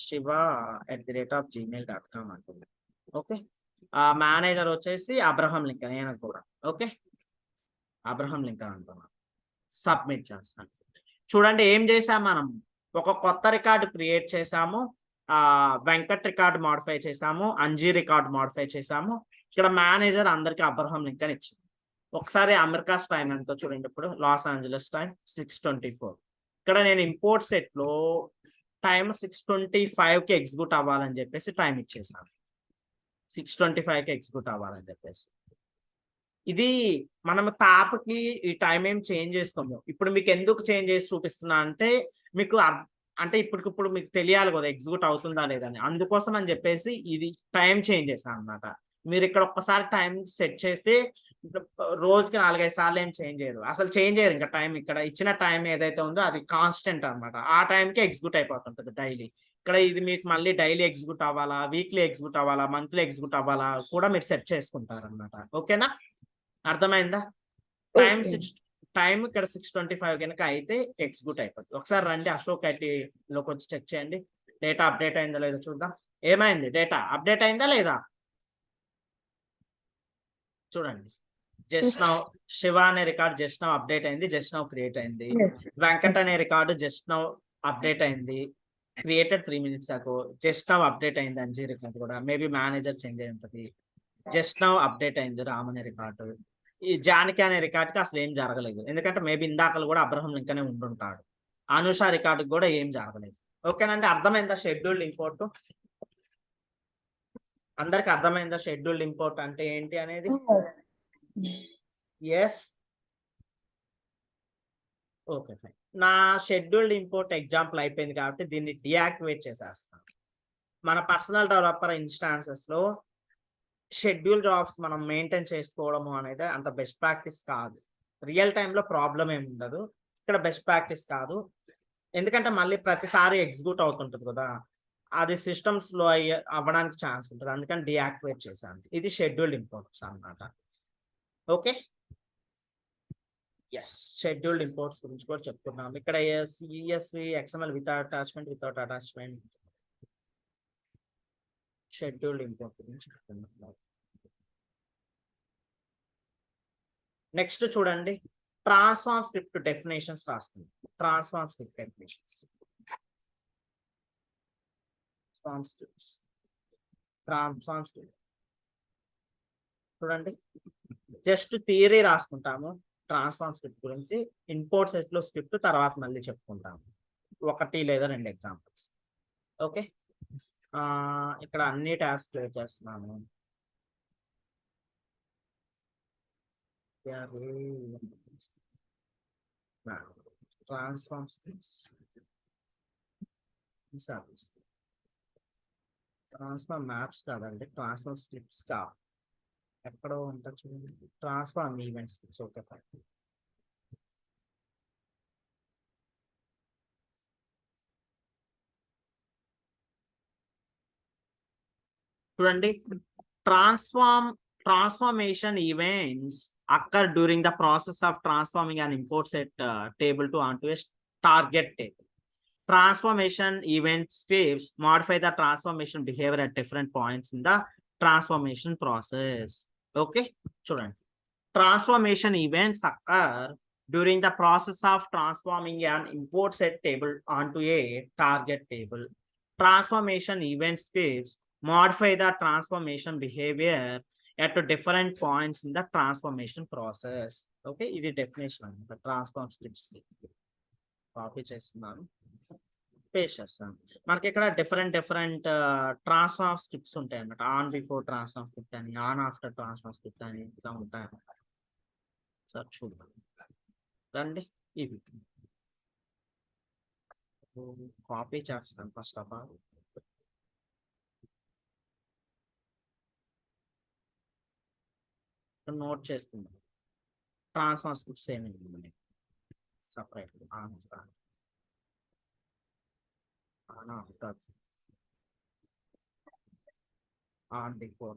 shiva@gmail.com అంటున్నాను. ఓకే, మేనేజర్ వచ్చేసి అబ్రహం లింకన్, నేను కూడా. ఓకే, అబ్రహం లింకన్ అంటున్నాను. సబ్మిట్ చేస్తాను. చూడండి, ఏం చేసాము మనం? ఒక కొత్త రికార్డు క్రియేట్ చేసాము, వెంకట్ రికార్డు మాడిఫై చేసాము, అంజీ రికార్డు మాడిఫై చేసాము. ఇక్కడ మేనేజర్ అందరికి అబ్రహం లింకన్ ఇచ్చింది. ఒకసారి అమెరికాస్ టైం ఎంతో చూడండి. ఇప్పుడు లాస్ ఏంజలస్ టైం 6:24. ఇక్కడ నేను ఇంపోర్ట్ సెట్ లో టైం 6:25 కి ఎగ్జిక్యూట్ అవ్వాలని చెప్పేసి టైం ఇచ్చేసాను. 6:25 కి ఎగ్జిక్యూట్ అవ్వాలని చెప్పేసి. ఇది మనం తాపకి ఈ టైం ఏం చేంజ్ చేసుకోము. ఇప్పుడు మీకు ఎందుకు చేంజ్ చేసి చూపిస్తున్నా అంటే మీకు అంటే ఇప్పటికిప్పుడు మీకు తెలియాలి కదా ఎగ్జిక్యూట్ అవుతుందా లేదని. అందుకోసం అని చెప్పేసి ఇది టైం చేంజ్ చేశాను అనమాట. మీరు ఇక్కడ ఒక్కసారి టైం సెట్ చేస్తే రోజుకి 4-5 సార్లు ఏం చేంజ్ చేయరు, అసలు చేంజ్ చేయరు. ఇంకా టైం ఇక్కడ ఇచ్చిన టైం ఏదైతే ఉందో అది కాన్స్టెంట్ అనమాట. ఆ టైంకి ఎగ్జిక్యూట్ అయిపోతుంటుంది డైలీ. ఇక్కడ ఇది మీకు మళ్ళీ డైలీ ఎగ్జిక్యూట్ అవ్వాలా, వీక్లీ ఎగ్జిక్యూట్ అవ్వాలా, మంత్లీ ఎగ్జిక్యూట్ అవ్వాలా కూడా మీరు సెట్ చేసుకుంటారు అనమాట. ఓకేనా, అర్థమైందా? టైం ఇక్కడ 6:25 కనుక అయితే ఎగ్జిక్యూట్ అయిపోతుంది. ఒకసారి రండి అశోక్ ఐటీలోకి వచ్చి చెక్ చేయండి. డేటా అప్డేట్ అయిందా లేదో చూద్దాం. ఏమైంది? డేటా అప్డేట్ అయిందా లేదా? చూడండి, జస్ట్ నౌ శివ అనే రికార్డ్ జస్ట్ నౌ అప్డేట్ అయింది, జస్ట్ నౌ క్రియేట్ అయింది. వెంకట్ అనే రికార్డు జస్ట్ నౌ అప్డేట్ అయింది, created 3 minutes ago. Just now update అయింది అంజీ రికార్డు కూడా, మేబీ మేనేజర్ చేంజ్ అయి ఉంటుంది. జస్ట్ నౌ అప్డేట్ అయింది రామ్ అనే రికార్డు. ఈ జానకి అనే రికార్డుకి అసలు ఏం జరగలేదు, ఎందుకంటే మేబీ ఇందాకలు కూడా అబ్రహం లింకనే ఉండుంటాడు. అనుష రికార్డుకి కూడా ఏం జరగలేదు. ఓకేనండి, అర్థమైందా షెడ్యూల్డ్ ఇంపోర్ట్? అందరికి అర్థమైందా షెడ్యూల్డ్ ఇంపోర్ట్ అంటే ఏంటి అనేది? Yes, okay fine. నా షెడ్యూల్డ్ ఇంపోర్ట్ ఎగ్జాంపుల్ అయిపోయింది కాబట్టి దీన్ని డియాక్టివేట్ చేసేస్తాను. మన పర్సనల్ డెవలపర్ ఇన్స్టాన్సెస్ లో షెడ్యూల్ జాబ్స్ మనం మెయింటైన్ చేసుకోవడము అనేది అంత బెస్ట్ ప్రాక్టీస్ కాదు. రియల్ టైంలో ప్రాబ్లం ఏమి ఉండదు, ఇక్కడ బెస్ట్ ప్రాక్టీస్ కాదు. ఎందుకంటే మళ్ళీ ప్రతిసారి ఎగ్జిక్యూట్ అవుతుంటుంది కదా, అది సిస్టమ్స్ లో అవ్వడానికి ఛాన్స్ ఉంటుంది. అందుకని డియాక్టివేట్ చేశాను. ఇది షెడ్యూల్డ్ ఇంపోర్ట్స్ అన్నమాట. ఓకే, ఎస్, షెడ్యూల్డ్ ఇంపోర్ట్స్ గురించి కూడా చెప్తున్నాం. ఇక్కడ CSV XML without attachment scheduled import గురించి చెప్తున్నాం. నెక్స్ట్ చూడండి, ట్రాన్స్ఫార్మ్ స్క్రిప్ట్ డెఫినేషన్స్ రాస్తుంది. Transform script definitions, transform script చూడండి, జస్ట్ థియరీ రాసుకుంటాము ట్రాన్స్ఫార్మ్ స్క్రిప్ట్ గురించి. ఇంపోర్ట్ సెట్ లో స్క్రిప్ట్ తర్వాత మళ్ళీ చెప్పుకుంటాము, 1 లేదా 2 ఎగ్జాంపుల్స్. ఓకే, ఇక్కడ అన్ని ట్యాబ్స్ క్లియర్ చేస్తున్నాను. ట్రాన్స్ఫార్మ్ స్క్రిప్ట్స్, ట్రాన్స్ఫార్మ్ మ్యాప్స్ కాదండి, ట్రాన్స్ఫార్మ్ స్క్రిప్ట్స్ కాదు, ఎక్కడో ఉంటా చూడండి. Transform event scripts. Okay fine. చూడండి, transformation events occur during the process of transforming an import set table to onto a target table. Transformation event scripts modify the transformation behavior at different points in the transformation process. Okay, చూడండి, transformation events occur during the process of transforming an import set table onto a target table. Transformation event scripts modify the transformation behavior at different points in the transformation process. Okay, ఇది definition అన్నమాట transform scripts కి. Copy చేస్తున్నాను, paste చేస్తాను. మనకి ఇక్కడ different transform scripts ఉంటాయి అన్నమాట. On before transform script అని, ఆన్ ఆఫ్టర్ ట్రాన్స్ఫార్మ్ స్క్రిప్ట్ అని ఇట్లా ఉంటాయి అన్నమాట. సార్ చూద్దాం రండి. ఇది కాపీ చేస్తాను ఫస్ట్ ఆఫ్ ఆల్. నోట్ చేసుకుందాం ట్రాన్స్ఫార్మ్ స్క్రిప్ట్స్ ఏమైంది separate. On after, on before,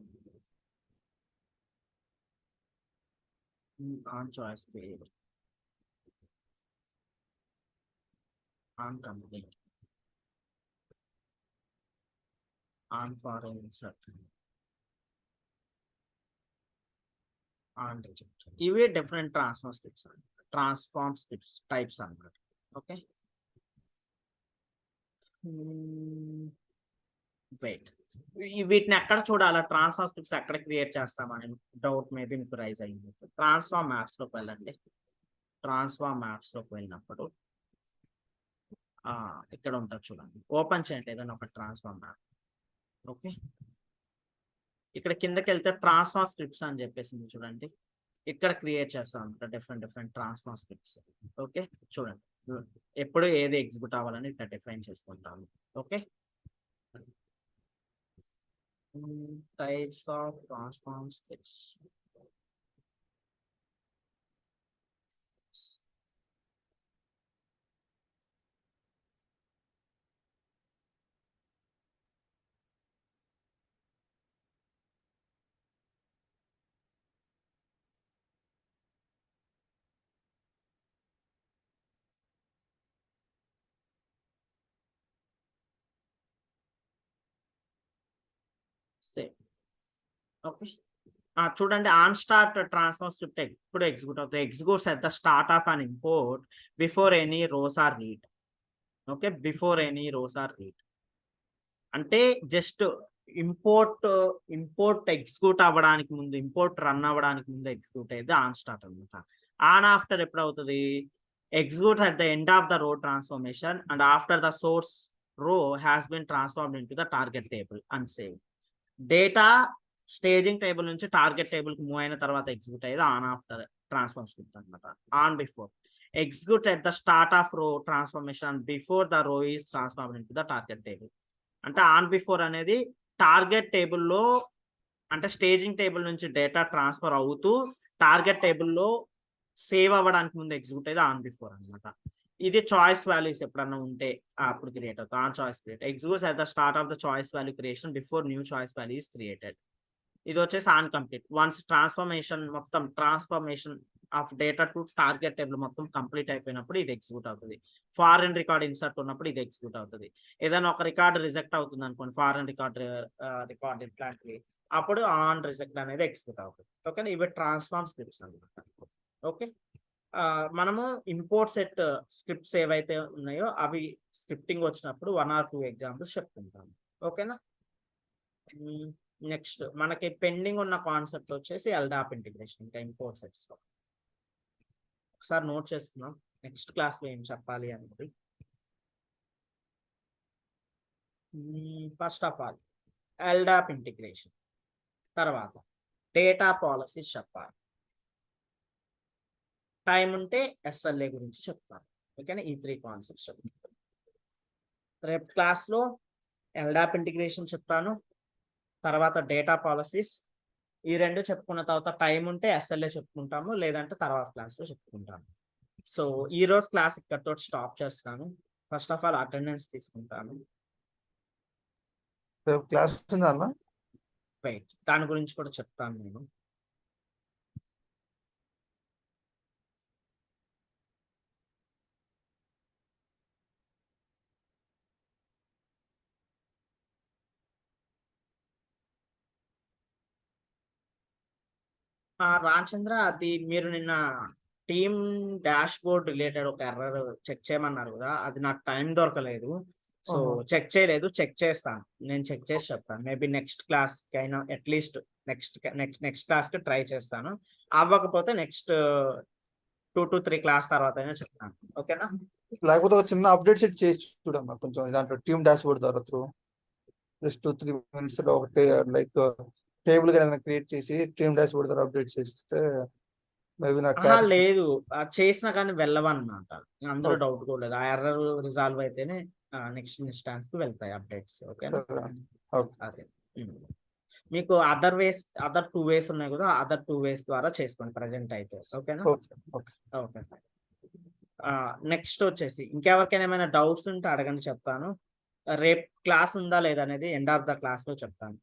on choice page, on complete, on foreign insert, on reject. ఇవి డిఫరెంట్ ట్రాన్స్ఫార్మ్ స్క్రిప్ట్స్ టైప్స్ అన్నమాట. ఓకే, వెయిట్, వీటిని ఎక్కడ చూడాలా, ట్రాన్స్ఫార్మ్ స్క్రిప్ట్స్ ఎక్కడ క్రియేట్ చేస్తామని డౌట్ మేబీ మీకు రైజ్ అయింది. ట్రాన్స్ఫార్మ్ మ్యాప్స్ లోకి వెళ్ళండి. ట్రాన్స్ఫార్మ్ మ్యాప్స్ లోకి వెళ్ళినప్పుడు ఇక్కడ ఉంటుంది చూడండి, ఓపెన్ చేయండి ఏదైనా ఒక ట్రాన్స్ఫార్మ్ మ్యాప్. ఓకే, ఇక్కడ కిందకి వెళ్తే ట్రాన్స్ఫార్మ్ స్క్రిప్ట్స్ అని చెప్పేసి చూడండి, ఇక్కడ క్రియేట్ చేస్తాం డిఫరెంట్ ట్రాన్స్ఫార్మ్ స్క్రిప్ట్స్. ఓకే, చూడండి ఎప్పుడు ఏది ఎగ్జిక్యూట్ అవ్వాలని ఇక్కడ డిఫైన్ చేసుకుంటాము. Okay, types of transform scripts. Okay, చూడండి, ఆన్ స్టార్ట్ ట్రాన్స్ఫార్మ్ స్క్రిప్ట్ ఎప్పుడు ఎగ్జిక్యూట్ అవుతుంది, executes at the start of an import before any rows are read. Okay, before any rows are read అంటే just import execute అవ్వడానికి ముందు, import run అవ్వడానికి ముందు execute అయ్యేది on start అనమాట. On after ఎప్పుడు అవుతుంది, execute at the end of the row transformation and after the source row has been transformed into the target table and save. Data staging table నుంచి target table కి move అయిన తర్వాత execute అయ్యేది on after transform script అనమాట. On before, execute at the start of row transformation before the row is transformed into the target table. అంటే on before అనేది target టేబుల్లో, అంటే స్టేజింగ్ టేబుల్ నుంచి డేటా ట్రాన్స్ఫర్ అవుతూ టార్గెట్ టేబుల్లో సేవ్ అవ్వడానికి ముందు ఎగ్జిక్యూట్ అయ్యేది ఆన్ బిఫోర్ అనమాట. ఇది చాయిస్ వాల్యూస్ ఎప్పుడన్నా ఉంటే అప్పుడు క్రియేట్ అవుతుంది on choice create. Executes at the start of the choice value creation before new choice value is created. ఇది వచ్చేసి on complete. Once transformation of data to target table మొత్తం complete అయిపోయినప్పుడు ఇది execute అవుతుంది. ఫారెన్ రికార్డ్ ఇన్సర్ట్ ఉన్నప్పుడు ఇది execute అవుతుంది. ఏదైనా ఒక రికార్డ్ రిజెక్ట్ అవుతుంది అనుకోండి, ఫారెన్ రికార్డ్ ఇట్లాంటివి, అప్పుడు ఆన్ రిజెక్ట్ అనేది ఎగ్జిక్యూట్ అవుతుంది. ఓకే, ఇవి ట్రాన్స్ఫార్మ్ స్క్రిప్ట్స్ అనమాట. ఓకే, మనము ఇంపోర్ట్ సెట్ స్క్రిప్ట్స్ ఏవైతే ఉన్నాయో అవి స్క్రిప్టింగ్ వచ్చినప్పుడు 1 or 2 ఎగ్జాంపుల్స్ చెప్పుకుంటాము. ఓకేనా. నెక్స్ట్ మనకి పెండింగ్ ఉన్న కాన్సెప్ట్ వచ్చేసి ఎల్డాప్ ఇంటిగ్రేషన్, ఇంకా ఇంపోర్ట్ సెట్స్ లో ఒకసారి నోట్ చేసుకుందాం నెక్స్ట్ క్లాస్ లో ఏం చెప్పాలి అనేది. First of all LDAP integration, తర్వాత డేటా పాలసీస్ చెప్పాలి, టైం ఉంటే ఎస్ఎల్ఏ గురించి చెప్తాను. ఓకేనా, ఈ 3 కాన్సెప్ట్స్ చెప్తాను. రేపు క్లాస్లో ఎల్డాప్ ఇంటిగ్రేషన్ చెప్తాను, తర్వాత డేటా పాలసీస్, ఈ 2 చెప్పుకున్న తర్వాత టైం ఉంటే ఎస్ఎల్ఏ చెప్పుకుంటాము, లేదంటే తర్వాత క్లాస్లో చెప్పుకుంటాము. సో ఈ రోజు క్లాస్ ఇక్కడితో స్టాప్ చేస్తాను. ఫస్ట్ ఆఫ్ ఆల్ అటెండెన్స్ తీసుకుంటాను. రేపు క్లాస్ ఉందా అన్న? రైట్, దాని గురించి కూడా చెప్తాను నేను. రామచంద్ర, అది మీరు నిన్న టీమ్ డాష్ బోర్డ్ రిలేటెడ్ ఒక ఎర్రర్ చెక్ చేయమన్నారు కదా, అది నాకు టైం దొరకలేదు, సో చెక్ చేయలేదు. చెక్ చేస్తాను, నేను చెక్ చేసి చెప్తాను. మేబీ నెక్స్ట్ క్లాస్ కి అయినా, అట్లీస్ట్ నెక్స్ట్ క్లాస్ కి ట్రై చేస్తాను. అవ్వకపోతే నెక్స్ట్ 2 to 3 క్లాస్ తర్వాత అయినా చెప్తాను. ఓకేనా, లేకపోతే ఒక చిన్న అప్డేట్ సెట్ చేసి చూడమ్మా కొంచెం, దాంట్లో టీమ్ డాష్ బోర్డ్ ద్వారా త్రూ జస్ట్ 2-3 minutes లో ఒకటే లైక్ టేబుల్ ఏదైనా క్రియేట్ చేసి టీమ్ డాష్ బోర్డ్ ద్వారా అప్డేట్ చేస్తే మేబీ నాకు లేదు చేసినా కానీ వెళ్ళవన్నమాట, అందులో డౌట్ కూడా లేదు. ఆ ఎర్రర్ రిజాల్వ్ అయితేనే నెక్స్ట్ ఇన్స్టాన్స్ కి వెళ్తాయి అప్డేట్స్. ఓకేనా, అదే. మీకు అదర్ 2 ways ఉన్నాయి కదా, అదర్ 2 ways ద్వారా చేసుకోండి ప్రజెంట్ అయితే. ఓకేనా, ఓకే. నెక్స్ట్ వచ్చేసి ఇంకెవరికైనా ఏమైనా డౌట్స్ ఉంటే అడగండి, చెప్తాను. రేపు క్లాస్ ఉందా లేదా అనేది ఎండ్ ఆఫ్ ద క్లాస్ లో చెప్తాను.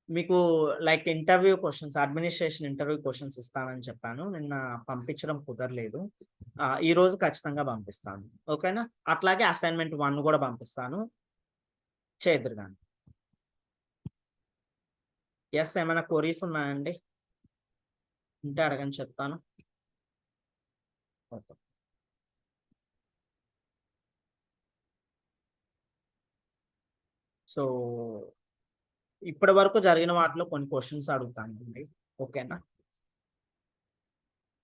మీకు like interview questions, administration interview questions ఇస్తానని చెప్పాను, నిన్న పంపించడం కుదరలేదు. ఈ రోజు ఖచ్చితంగా పంపిస్తాను. ఓకేనా, అట్లాగే అసైన్మెంట్ 1 కూడా పంపిస్తాను, చేద్దరు కానీ. ఎస్, ఏమైనా క్వరీస్ ఉన్నాయండి? ఉంటే అడగని చెప్తాను. ఓకే, సో ఇప్పటి వరకు జరిగిన వాటిలో కొన్ని క్వశ్చన్స్ అడుగుతానండి. ఓకేనా,